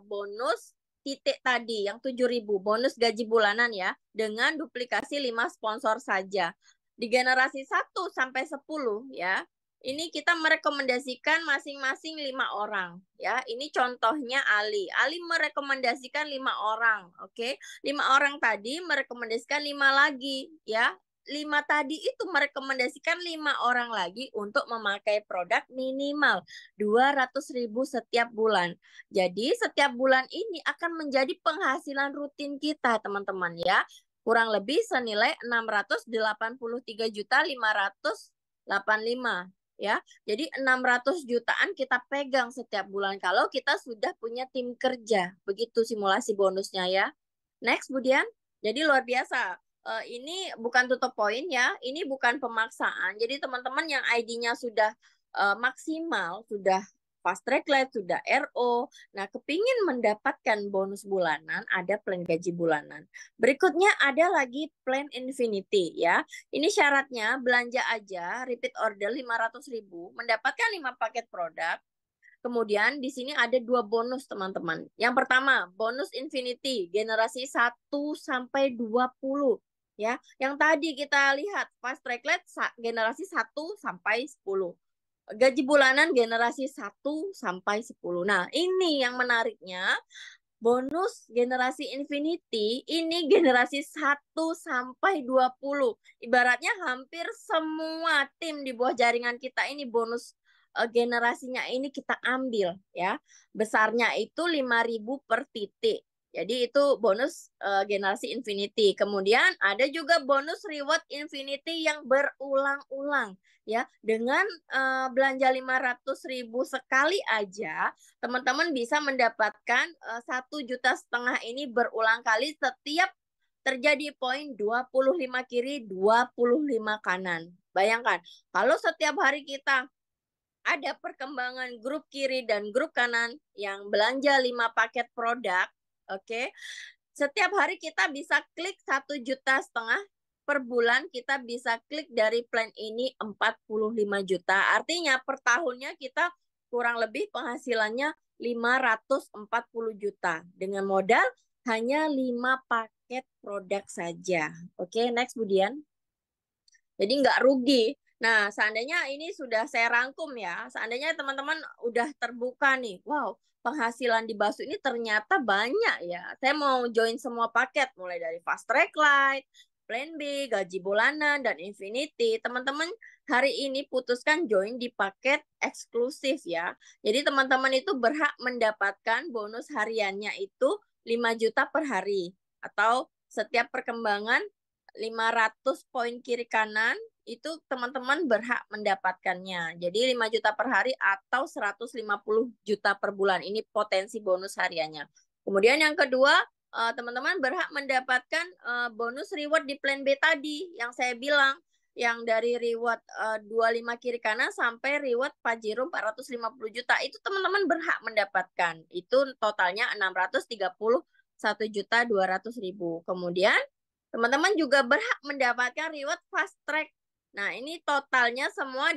bonus titik tadi yang 7.000 bonus gaji bulanan ya dengan duplikasi 5 sponsor saja. Di generasi 1 sampai 10 ya. Ini kita merekomendasikan masing-masing 5 orang ya. Ini contohnya Ali. Ali merekomendasikan 5 orang, oke. 5 orang tadi merekomendasikan 5 lagi ya. 5 tadi itu merekomendasikan 5 orang lagi untuk memakai produk minimal 200.000 setiap bulan. Jadi setiap bulan ini akan menjadi penghasilan rutin kita teman-teman ya. Kurang lebih senilai 683.585.000 ya. Jadi 600 jutaan kita pegang setiap bulan kalau kita sudah punya tim kerja. Begitu simulasi bonusnya ya. Next Budian. Jadi luar biasa. Ini bukan tutup poin ya, ini bukan pemaksaan. Jadi teman-teman yang ID-nya sudah maksimal, sudah fast track light, sudah RO, nah kepingin mendapatkan bonus bulanan, ada plan gaji bulanan. Berikutnya ada lagi plan infinity ya. Ini syaratnya belanja aja, repeat order 500.000, mendapatkan 5 paket produk. Kemudian di sini ada 2 bonus teman-teman. Yang pertama, bonus infinity generasi 1 sampai 20 ya. Yang tadi kita lihat fast track late generasi 1 sampai 10. Gaji bulanan generasi 1 sampai 10. Nah, ini yang menariknya. Bonus generasi infinity ini generasi 1 sampai 20. Ibaratnya hampir semua tim di bawah jaringan kita ini bonus generasinya ini kita ambil ya. Besarnya itu 5.000 per titik. Jadi itu bonus generasi infinity. Kemudian ada juga bonus reward infinity yang berulang-ulang ya. Dengan belanja 500.000 sekali aja, teman-teman bisa mendapatkan 1,5 juta ini berulang kali setiap terjadi poin 25 kiri, 25 kanan. Bayangkan, kalau setiap hari kita ada perkembangan grup kiri dan grup kanan yang belanja 5 paket produk, oke. Setiap hari kita bisa klik 1,5 juta per bulan, kita bisa klik dari plan ini 45 juta. Artinya per tahunnya kita kurang lebih penghasilannya 540 juta dengan modal hanya 5 paket produk saja. Oke, next Budian. Jadi nggak rugi. Nah, seandainya ini sudah saya rangkum ya, seandainya teman-teman udah terbuka nih, wow, penghasilan di Basu ini ternyata banyak ya. Saya mau join semua paket, mulai dari Fast Track Lite, Plan B, gaji bulanan, dan Infinity. Teman-teman hari ini putuskan join di paket eksklusif ya. Jadi teman-teman itu berhak mendapatkan bonus hariannya itu 5 juta per hari. Atau setiap perkembangan 500 poin kiri kanan itu teman-teman berhak mendapatkannya. Jadi 5 juta per hari atau 150 juta per bulan. Ini potensi bonus hariannya. Kemudian yang kedua, teman-teman berhak mendapatkan bonus reward di plan B tadi yang saya bilang, yang dari reward 25 kiri kanan sampai reward Pajero 450 juta. Itu teman-teman berhak mendapatkan. Itu totalnya 631.200.000. Kemudian teman-teman juga berhak mendapatkan reward fast track. Nah, ini totalnya semua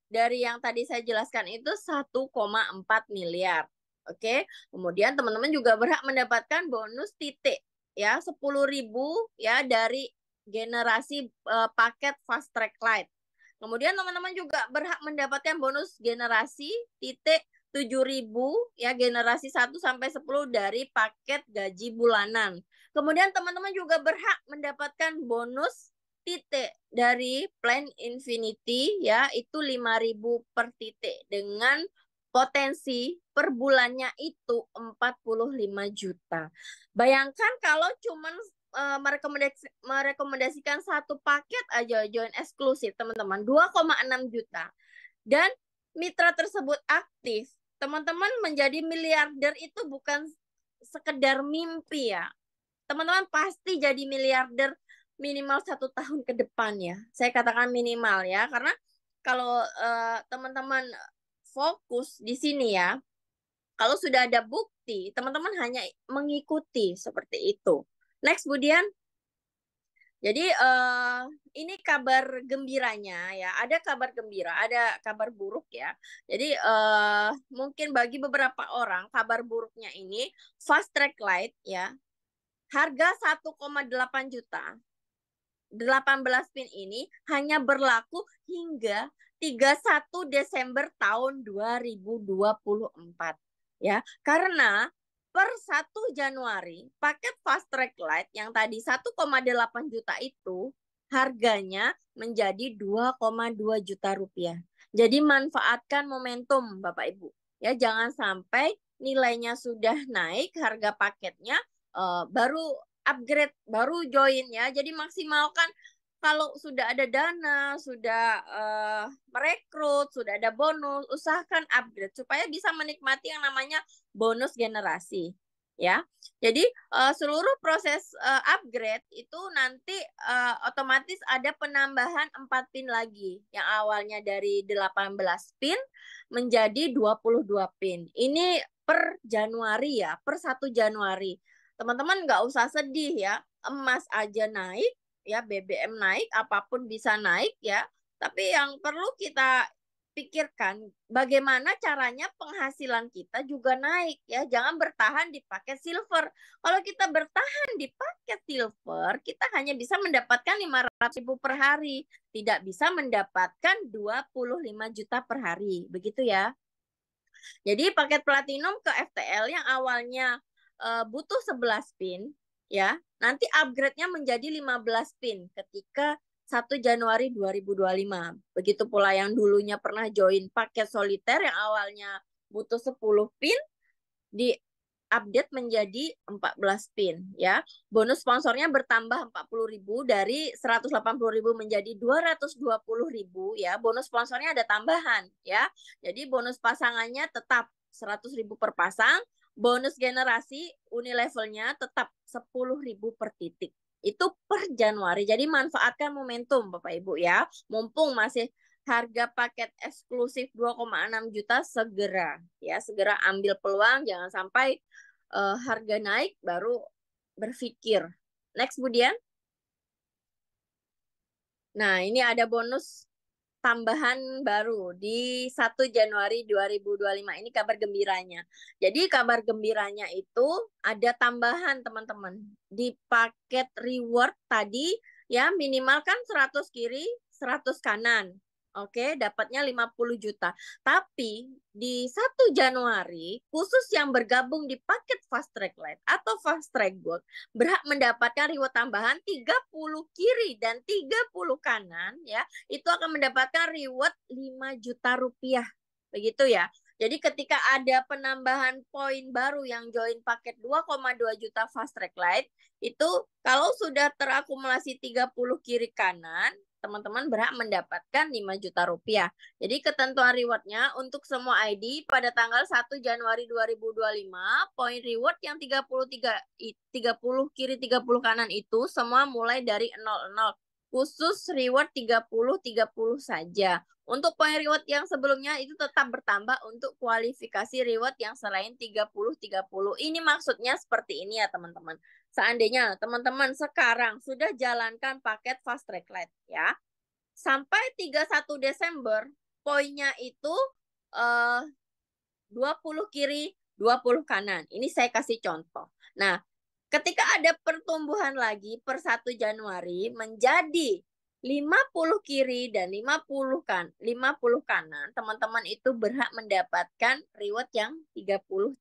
dari yang tadi saya jelaskan itu 1,4 miliar. Oke. Kemudian teman-teman juga berhak mendapatkan bonus titik ya 10.000 ya dari generasi paket fast track lite. Kemudian teman-teman juga berhak mendapatkan bonus generasi titik 7.000 ya generasi 1 sampai 10 dari paket gaji bulanan. Kemudian teman-teman juga berhak mendapatkan bonus titik dari plan Infinity ya itu 5.000 per titik dengan potensi per bulannya itu 45 juta. Bayangkan kalau cuman merekomendasikan satu paket aja join eksklusif teman-teman 2,6 juta dan mitra tersebut aktif, teman-teman menjadi miliarder itu bukan sekedar mimpi ya. Teman-teman pasti jadi miliarder minimal 1 tahun ke depan ya. Saya katakan minimal ya, karena kalau teman-teman fokus di sini ya, kalau sudah ada bukti, teman-teman hanya mengikuti seperti itu. Next, Budian. Jadi ini kabar gembiranya ya. Ada kabar gembira, ada kabar buruk ya. Jadi mungkin bagi beberapa orang kabar buruknya ini Fast Track Lite ya. Harga 1,8 juta. 18 pin ini hanya berlaku hingga 31 Desember tahun 2024 ya. Karena per 1 Januari paket Fast Track Lite yang tadi 1,8 juta itu harganya menjadi 2,2 juta rupiah. Jadi manfaatkan momentum Bapak Ibu. Ya, jangan sampai nilainya sudah naik harga paketnya baru upgrade, baru join ya. Jadi maksimalkan kalau sudah ada dana, sudah merekrut, sudah ada bonus, usahakan upgrade supaya bisa menikmati yang namanya bonus generasi ya. Jadi seluruh proses upgrade itu nanti otomatis ada penambahan 4 pin lagi yang awalnya dari 18 pin menjadi 22 pin. Ini per Januari ya, per 1 Januari. Teman-teman nggak usah sedih ya, emas aja naik ya, BBM naik, apapun bisa naik ya. Tapi yang perlu kita pikirkan bagaimana caranya penghasilan kita juga naik ya. Jangan bertahan di paket silver. Kalau kita bertahan di paket silver, kita hanya bisa mendapatkan 500.000 per hari, tidak bisa mendapatkan 25 juta per hari. Begitu ya. Jadi paket platinum ke FTL yang awalnya butuh 11 pin ya, nanti upgrade-nya menjadi 15 pin ketika 1 Januari 2025. Begitu pula yang dulunya pernah join paket soliter yang awalnya butuh 10 pin di update menjadi 14 pin ya. Bonus sponsornya bertambah 40.000 dari 180.000 menjadi 220.000 ya. Bonus sponsornya ada tambahan ya. Jadi bonus pasangannya tetap 100.000 per pasang, bonus generasi unilevelnya tetap 10.000 per titik. Itu per Januari. Jadi manfaatkan momentum Bapak Ibu ya. Mumpung masih harga paket eksklusif 2,6 juta segera ya, segera ambil peluang, jangan sampai harga naik baru berpikir. Next, Budian. Nah, ini ada bonus tambahan baru di 1 Januari 2025. Ini kabar gembiranya. Jadi kabar gembiranya itu ada tambahan teman-teman. Di paket reward tadi ya minimal kan 100 kiri, 100 kanan. Oke, dapatnya 50 juta. Tapi di 1 Januari, khusus yang bergabung di paket Fast Track Lite atau Fast Track Gold berhak mendapatkan reward tambahan 30 kiri dan 30 kanan ya. Itu akan mendapatkan reward 5 juta rupiah. Begitu ya. Jadi ketika ada penambahan poin baru yang join paket 2,2 juta Fast Track Lite, itu kalau sudah terakumulasi 30 kiri kanan, teman-teman berhak mendapatkan 5 juta rupiah. Jadi ketentuan rewardnya untuk semua ID pada tanggal 1 Januari 2025, poin reward yang 30 kiri 30 kanan itu semua mulai dari 00. Khusus reward 30 saja. Untuk poin reward yang sebelumnya itu tetap bertambah untuk kualifikasi reward yang selain 30. Ini maksudnya seperti ini ya teman-teman. Seandainya teman-teman sekarang sudah jalankan paket Fast Track Lite ya, sampai 31 Desember poinnya itu 20 kiri, 20 kanan. Ini saya kasih contoh. Nah, ketika ada pertumbuhan lagi per 1 Januari menjadi 50 kiri dan 50 kanan, teman-teman itu berhak mendapatkan reward yang 30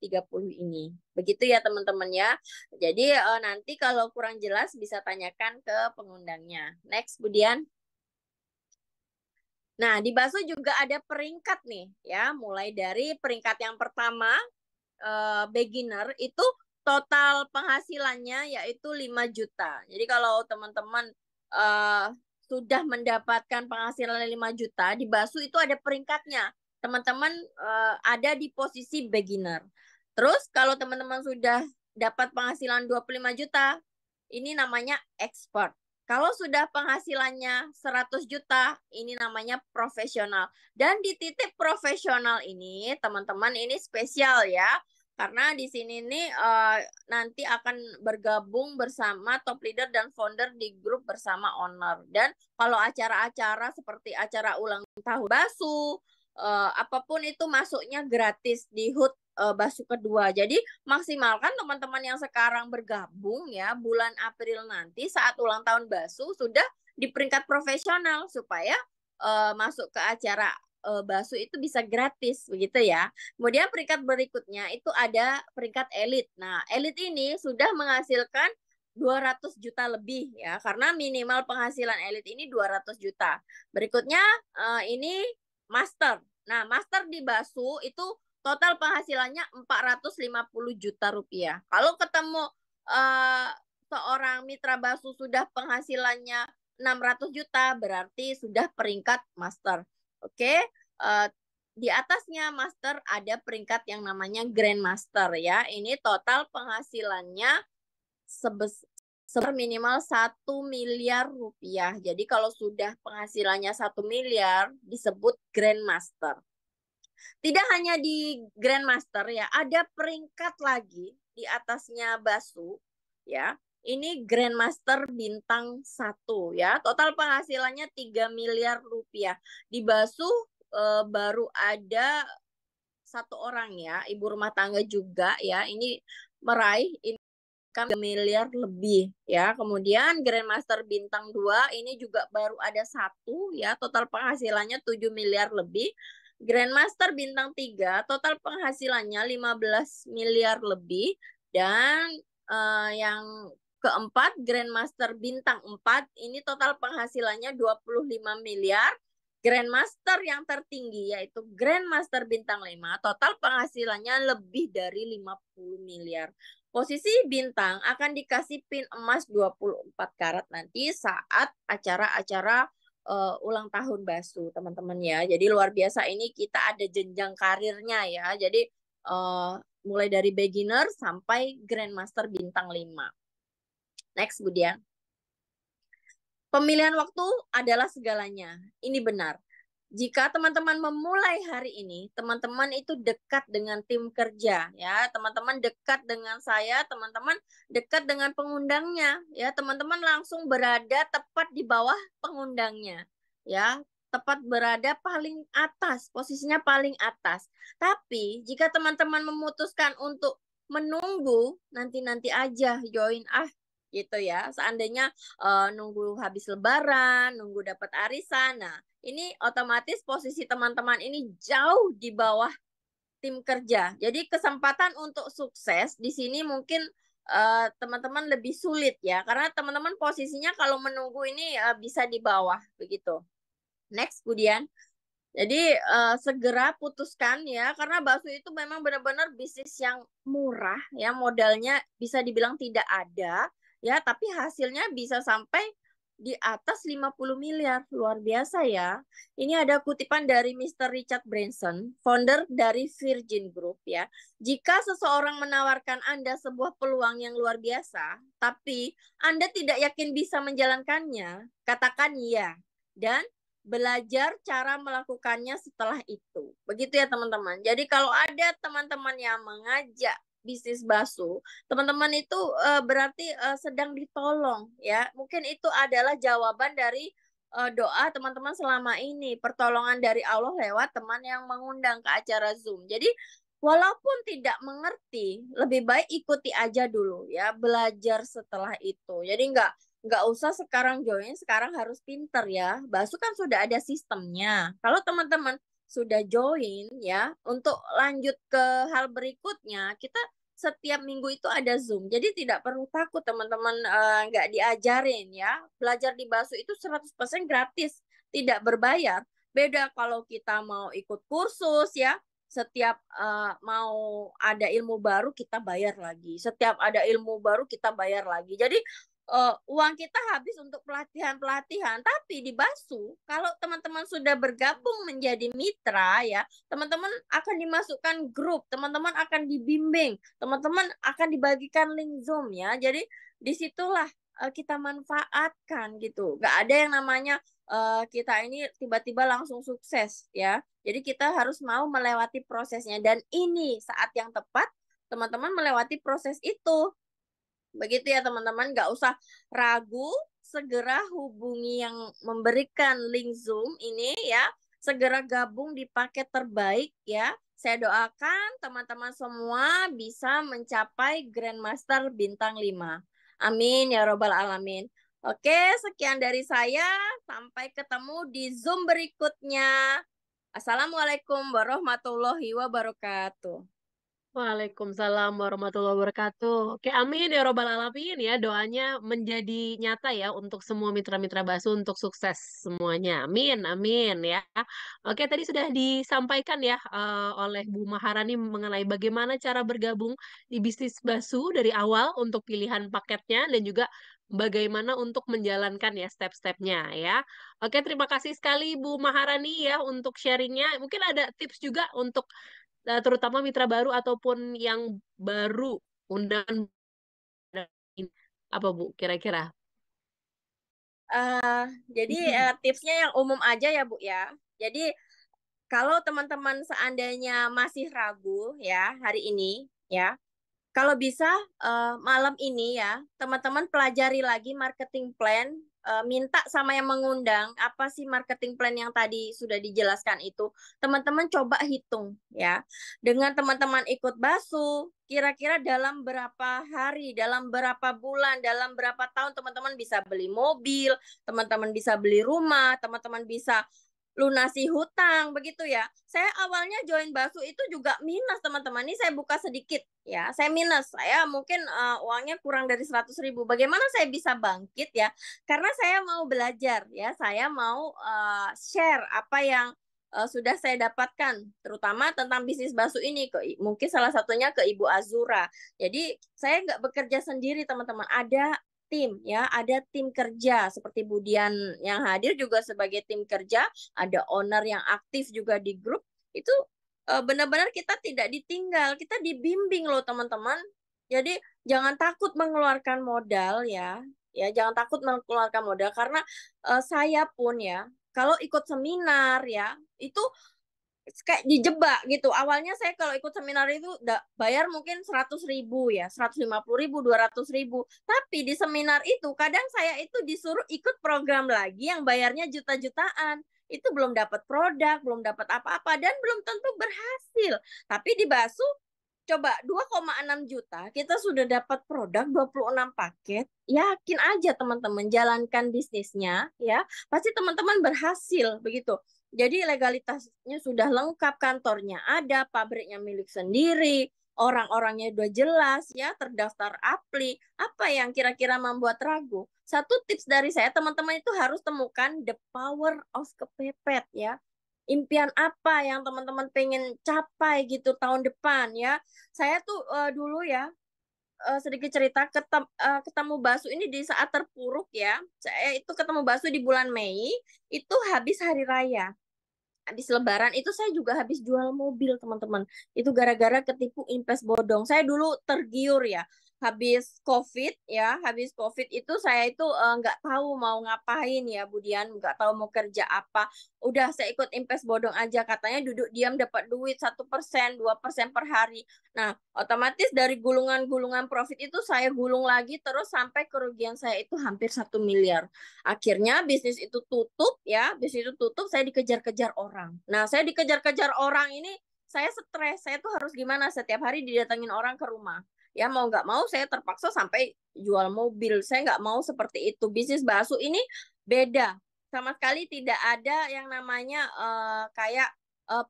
ini. Begitu ya teman-teman ya. Jadi nanti kalau kurang jelas bisa tanyakan ke pengundangnya. Next, Budian. Nah, di Baso juga ada peringkat nih ya, mulai dari peringkat yang pertama beginner itu total penghasilannya yaitu 5 juta. Jadi kalau teman-teman sudah mendapatkan penghasilan 5 juta, di Basu itu ada peringkatnya. Teman-teman ada di posisi beginner. Terus kalau teman-teman sudah dapat penghasilan 25 juta, ini namanya expert. Kalau sudah penghasilannya 100 juta, ini namanya profesional. Dan di titik profesional ini, teman-teman, ini spesial ya. Karena di sini nih nanti akan bergabung bersama top leader dan founder di grup bersama owner. Dan kalau acara-acara seperti acara ulang tahun Basu, apapun itu masuknya gratis di HUT Basu kedua. Jadi maksimalkan teman-teman yang sekarang bergabung ya bulan April nanti saat ulang tahun Basu sudah di peringkat profesional supaya masuk ke acara Basu itu bisa gratis begitu ya. Kemudian peringkat berikutnya itu ada peringkat elit. Nah, elit ini sudah menghasilkan 200 juta lebih ya karena minimal penghasilan elit ini 200 juta. Berikutnya ini master. Nah, master di Basu itu total penghasilannya 450 juta rupiah. Kalau ketemu seorang mitra Basu sudah penghasilannya 600 juta berarti sudah peringkat master. Oke, di atasnya master ada peringkat yang namanya grandmaster ya. Ini total penghasilannya sebesar minimal 1 miliar rupiah. Jadi kalau sudah penghasilannya 1 miliar disebut grandmaster. Tidak hanya di grandmaster ya, ada peringkat lagi di atasnya Basu ya. Ini Grandmaster bintang 1 ya. Total penghasilannya 3 miliar rupiah. Di Basu baru ada 1 orang ya, ibu rumah tangga juga ya. Ini meraih income 3 miliar lebih ya. Kemudian Grandmaster bintang 2 ini juga baru ada 1 ya. Total penghasilannya 7 miliar lebih. Grandmaster bintang 3 total penghasilannya 15 miliar lebih. Dan yang keempat, Grandmaster bintang 4, ini total penghasilannya 25 miliar. Grandmaster yang tertinggi yaitu Grandmaster bintang 5, total penghasilannya lebih dari 50 miliar. Posisi bintang akan dikasih pin emas 24 karat nanti saat acara-acara ulang tahun Basu, teman-teman ya. Jadi luar biasa ini kita ada jenjang karirnya ya. Jadi mulai dari beginner sampai Grandmaster bintang 5. Next, Budian. Pemilihan waktu adalah segalanya. Ini benar. Jika teman-teman memulai hari ini, teman-teman itu dekat dengan tim kerja, ya. Teman-teman dekat dengan saya, teman-teman dekat dengan pengundangnya, ya. Teman-teman langsung berada tepat di bawah pengundangnya, ya. Tepat berada paling atas, posisinya paling atas. Tapi jika teman-teman memutuskan untuk menunggu, nanti-nanti aja join gitu ya. Seandainya nunggu habis Lebaran, nunggu dapat arisan, nah ini otomatis posisi teman-teman ini jauh di bawah tim kerja. Jadi kesempatan untuk sukses di sini mungkin teman-teman lebih sulit ya, karena teman-teman posisinya kalau menunggu ini bisa di bawah begitu. Next, kemudian. Jadi segera putuskan ya, karena bakso itu memang benar-benar bisnis yang murah ya, modalnya bisa dibilang tidak ada ya, tapi hasilnya bisa sampai di atas 50 miliar, luar biasa ya. Ini ada kutipan dari Mr. Richard Branson, founder dari Virgin Group ya. Jika seseorang menawarkan Anda sebuah peluang yang luar biasa, tapi Anda tidak yakin bisa menjalankannya, katakan ya. Dan belajar cara melakukannya setelah itu. Begitu ya teman-teman. Jadi kalau ada teman-teman yang mengajak bisnis bakso, teman-teman itu berarti sedang ditolong ya. Mungkin itu adalah jawaban dari doa teman-teman selama ini, pertolongan dari Allah lewat teman yang mengundang ke acara Zoom. Jadi walaupun tidak mengerti, lebih baik ikuti aja dulu ya, belajar setelah itu. Jadi nggak usah sekarang join, sekarang harus pinter ya. Bakso kan sudah ada sistemnya. Kalau teman-teman sudah join ya, untuk lanjut ke hal berikutnya, kita setiap minggu itu ada Zoom. Jadi tidak perlu takut teman-teman nggak diajarin ya. Belajar di Bakso itu 100% gratis, tidak berbayar. Beda kalau kita mau ikut kursus ya, setiap mau ada ilmu baru kita bayar lagi. Setiap ada ilmu baru kita bayar lagi. Jadi uang kita habis untuk pelatihan-pelatihan. Tapi di Basu, kalau teman-teman sudah bergabung menjadi mitra ya, teman-teman akan dimasukkan grup, teman-teman akan dibimbing, teman-teman akan dibagikan link Zoom ya. Jadi disitulah kita manfaatkan gitu. Gak ada yang namanya kita ini tiba-tiba langsung sukses ya. Jadi kita harus mau melewati prosesnya. Dan ini saat yang tepat teman-teman melewati proses itu. Begitu ya teman-teman, nggak usah ragu, segera hubungi yang memberikan link Zoom ini ya, segera gabung di paket terbaik ya. Saya doakan teman-teman semua bisa mencapai Grandmaster Bintang 5. Amin ya robbal alamin. Oke, sekian dari saya. Sampai ketemu di Zoom berikutnya. Assalamualaikum warahmatullahi wabarakatuh. Waalaikumsalam warahmatullahi wabarakatuh. Oke, amin ya robbal alamin ya. Doanya menjadi nyata ya untuk semua mitra-mitra Basu untuk sukses semuanya. Amin, amin ya. Oke, tadi sudah disampaikan ya oleh Bu Maharani mengenai bagaimana cara bergabung di bisnis Basu dari awal untuk pilihan paketnya dan juga bagaimana untuk menjalankan ya step-stepnya ya. Oke, terima kasih sekali Bu Maharani ya untuk sharingnya. Mungkin ada tips juga untuk terutama mitra baru ataupun yang baru undangan ini. Apa Bu kira-kira? Jadi tipsnya yang umum aja ya Bu ya. Jadi kalau teman-teman seandainya masih ragu ya hari ini ya, kalau bisa malam ini ya, teman-teman pelajari lagi marketing plan, minta sama yang mengundang apa sih marketing plan yang tadi sudah dijelaskan itu. Teman-teman coba hitung ya. Dengan teman-teman ikut Basu, kira-kira dalam berapa hari, dalam berapa bulan, dalam berapa tahun teman-teman bisa beli mobil, teman-teman bisa beli rumah, teman-teman bisa lunasi hutang begitu ya. Saya awalnya join Basu itu juga minus teman-teman. Ini saya buka sedikit ya. Saya minus. Saya mungkin uangnya kurang dari 100.000. Bagaimana saya bisa bangkit ya? Karena saya mau belajar ya. Saya mau share apa yang sudah saya dapatkan, terutama tentang bisnis Basu ini. Mungkin salah satunya ke Ibu Azura. Jadi saya nggak bekerja sendiri teman-teman. Ada tim ya, ada tim kerja seperti Budian yang hadir juga sebagai tim kerja, ada owner yang aktif juga di grup. Itu benar-benar kita tidak ditinggal, kita dibimbing loh teman-teman. Jadi jangan takut mengeluarkan modal ya. Ya, jangan takut mengeluarkan modal karena saya pun ya kalau ikut seminar ya, itu kayak dijebak gitu. Awalnya saya kalau ikut seminar itu bayar mungkin 100.000 ya, 150.000, 200.000. Tapi di seminar itu kadang saya itu disuruh ikut program lagi yang bayarnya juta-jutaan. Itu belum dapat produk, belum dapat apa-apa dan belum tentu berhasil. Tapi di Basu Coba 2,6 juta, kita sudah dapat produk 26 paket. Yakin aja teman-teman jalankan bisnisnya ya. Pasti teman-teman berhasil begitu. Jadi legalitasnya sudah lengkap, kantornya ada, pabriknya milik sendiri, orang-orangnya udah jelas ya, terdaftar apli. Apa yang kira-kira membuat ragu? Satu tips dari saya, teman-teman itu harus temukan the power of kepepet ya. Impian apa yang teman-teman pengen capai gitu tahun depan ya. Saya tuh dulu ya sedikit cerita ketemu Basu ini di saat terpuruk ya. Saya itu ketemu Basu di bulan Mei itu habis hari raya. Habis Lebaran itu saya juga habis jual mobil teman-teman. Itu gara-gara ketipu invest bodong. Saya dulu tergiur ya. Habis COVID itu saya itu nggak tahu mau ngapain ya, Budian, nggak tahu mau kerja apa. Udah saya ikut invest bodong aja, katanya duduk diam dapat duit 1%, 2% per hari. Nah, otomatis dari gulungan-gulungan profit itu saya gulung lagi terus sampai kerugian saya itu hampir 1 miliar. Akhirnya bisnis itu tutup ya, bisnis itu tutup, saya dikejar-kejar orang. Nah, saya dikejar-kejar orang ini, saya stres, saya tuh harus gimana, setiap hari didatengin orang ke rumah. Ya mau nggak mau saya terpaksa sampai jual mobil, saya nggak mau seperti itu. Bisnis bakso ini beda, sama sekali tidak ada yang namanya kayak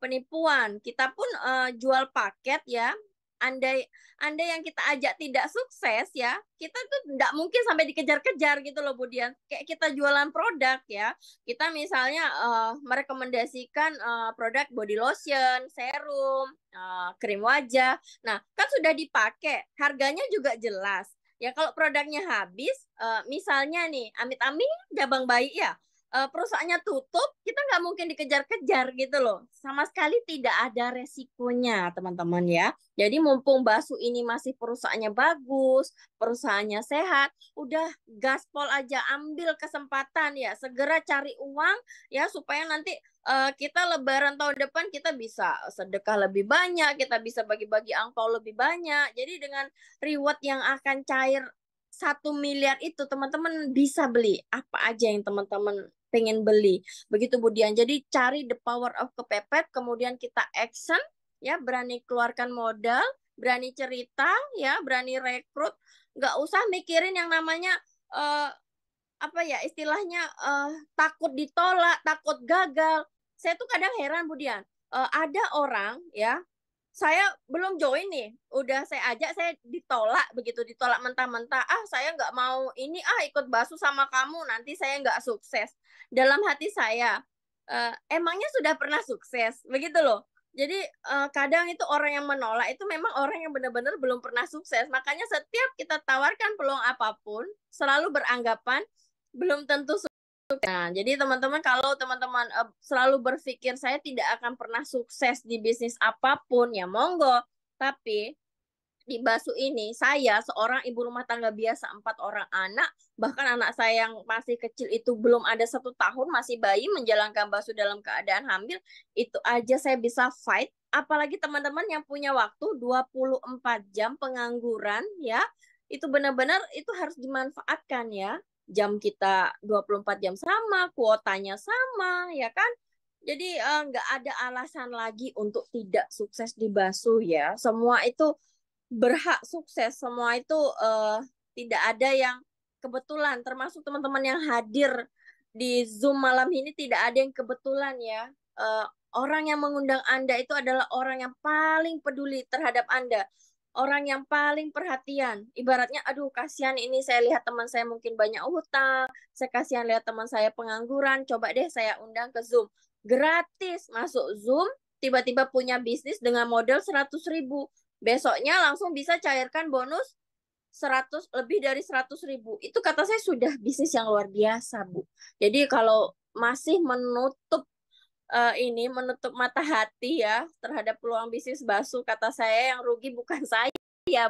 penipuan. Kita pun jual paket ya, andai andai yang kita ajak tidak sukses ya, kita tuh tidak mungkin sampai dikejar-kejar gitu loh Budian. Kayak kita jualan produk ya, kita misalnya merekomendasikan produk body lotion, serum, krim wajah. Nah, kan sudah dipakai, harganya juga jelas. Ya kalau produknya habis, misalnya nih, amit-amit jabang bayi ya, perusahaannya tutup, kita nggak mungkin dikejar-kejar gitu loh. Sama sekali tidak ada resikonya, teman-teman ya. Jadi mumpung Basu ini masih perusahaannya bagus, perusahaannya sehat, udah gaspol aja, ambil kesempatan ya, segera cari uang ya supaya nanti kita Lebaran tahun depan kita bisa sedekah lebih banyak, kita bisa bagi-bagi angpau lebih banyak. Jadi dengan reward yang akan cair 1 miliar itu teman-teman bisa beli apa aja yang teman-teman pengen beli. Begitu Budian. Jadi cari the power of kepepet, kemudian kita action, ya berani keluarkan modal, berani cerita, ya berani rekrut, nggak usah mikirin yang namanya uh, apa ya istilahnya takut ditolak, takut gagal. Saya tuh kadang heran Budian, ada orang ya, saya belum join nih, udah saya ajak, saya ditolak begitu, ditolak mentah-mentah. Ah saya nggak mau ini, ikut Basu sama kamu, nanti saya nggak sukses. Dalam hati saya, emangnya sudah pernah sukses, begitu loh. Jadi kadang itu orang yang menolak itu memang orang yang benar-benar belum pernah sukses. Makanya setiap kita tawarkan peluang apapun, selalu beranggapan belum tentu. Nah, jadi teman-teman kalau teman-teman selalu berpikir saya tidak akan pernah sukses di bisnis apapun, ya monggo. Tapi di Basu ini saya seorang ibu rumah tangga biasa, 4 orang anak, bahkan anak saya yang masih kecil itu belum ada 1 tahun, masih bayi, menjalankan Basu dalam keadaan hamil, itu aja saya bisa fight. Apalagi teman-teman yang punya waktu 24 jam pengangguran ya, itu benar-benar itu harus dimanfaatkan ya. Jam kita 24 jam sama, kuotanya sama ya kan. Jadi nggak ada alasan lagi untuk tidak sukses di Basu ya. Semua itu berhak sukses, semua itu tidak ada yang kebetulan, termasuk teman-teman yang hadir di Zoom malam ini tidak ada yang kebetulan ya. Orang yang mengundang Anda itu adalah orang yang paling peduli terhadap Anda, orang yang paling perhatian. Ibaratnya, aduh kasihan ini, saya lihat teman saya mungkin banyak utang, saya kasihan lihat teman saya pengangguran, coba deh saya undang ke Zoom. Gratis masuk Zoom, tiba-tiba punya bisnis dengan modal 100.000. Besoknya langsung bisa cairkan bonus 100, lebih dari 100.000. Itu kata saya sudah bisnis yang luar biasa, Bu. Jadi kalau masih menutup mata hati ya terhadap peluang bisnis Basu, kata saya yang rugi bukan saya,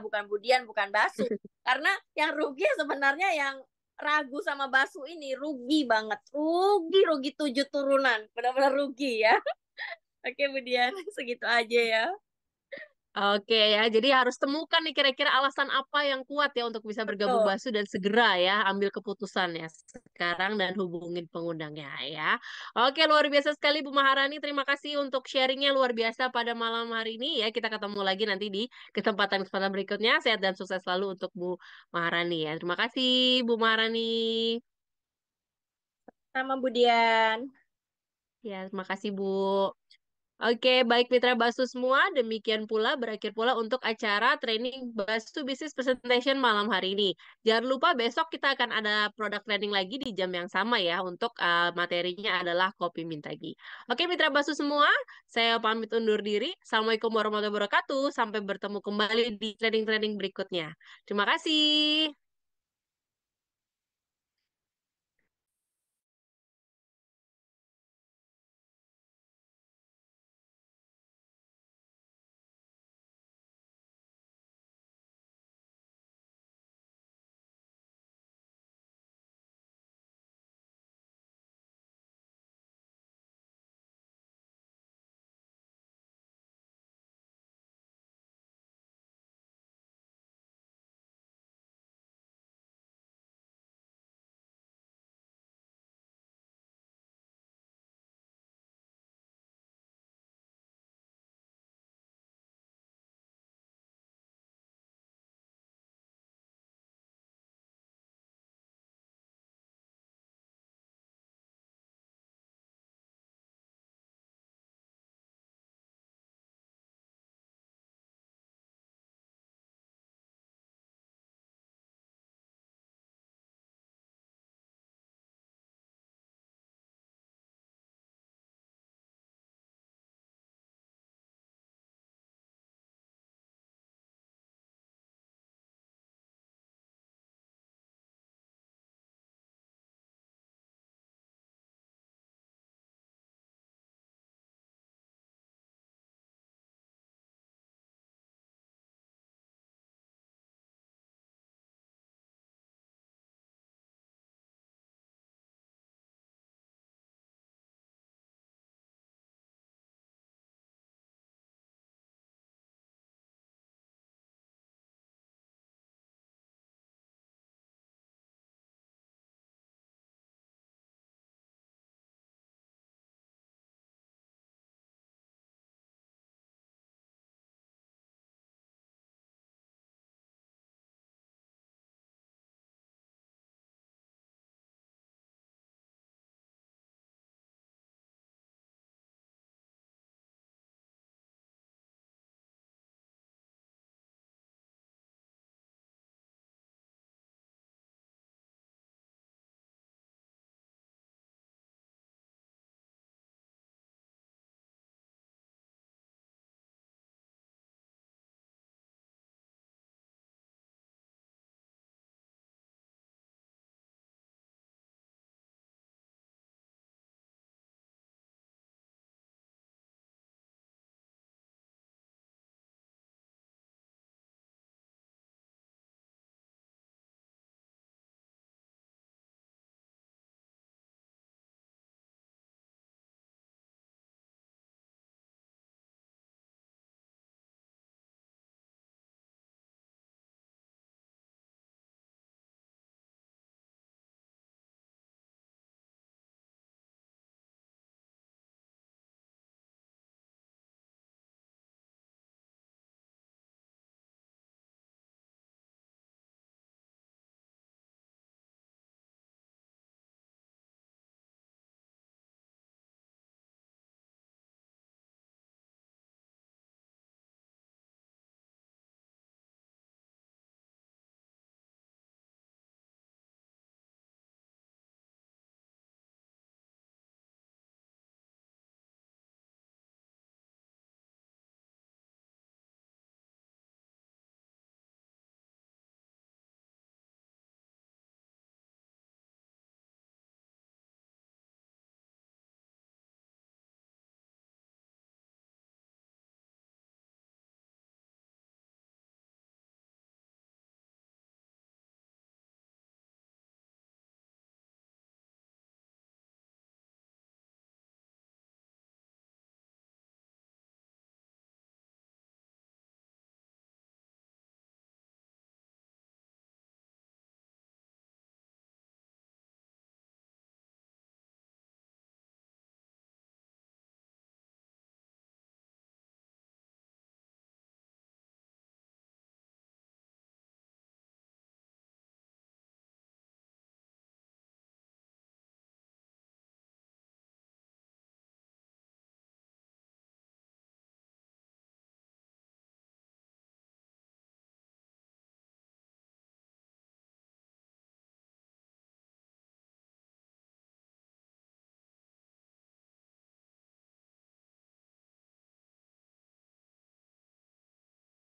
bukan Budian, bukan Basu. Karena yang rugi sebenarnya yang ragu sama Basu ini, rugi banget. Rugi 7 turunan. Benar-benar rugi ya. Oke Budian, segitu aja ya. Oke ya, jadi harus temukan nih kira-kira alasan apa yang kuat ya untuk bisa bergabung Betul. BASU dan segera ya ambil keputusannya sekarang dan hubungin pengundangnya ya. Oke, luar biasa sekali Bu Maharani. Terima kasih untuk sharingnya luar biasa pada malam hari ini ya. Kita ketemu lagi nanti di kesempatan-kesempatan berikutnya. Sehat dan sukses selalu untuk Bu Maharani ya. Terima kasih Bu Maharani. Sama Budian. Ya, terima kasih Bu. Oke, baik mitra Basu semua, demikian pula berakhir pula untuk acara training Basu Business Presentation malam hari ini. Jangan lupa besok kita akan ada product training lagi di jam yang sama ya, untuk materinya adalah kopi Mintagi. Oke, mitra Basu semua, saya pamit undur diri. Assalamualaikum warahmatullahi wabarakatuh. Sampai bertemu kembali di training-training berikutnya. Terima kasih.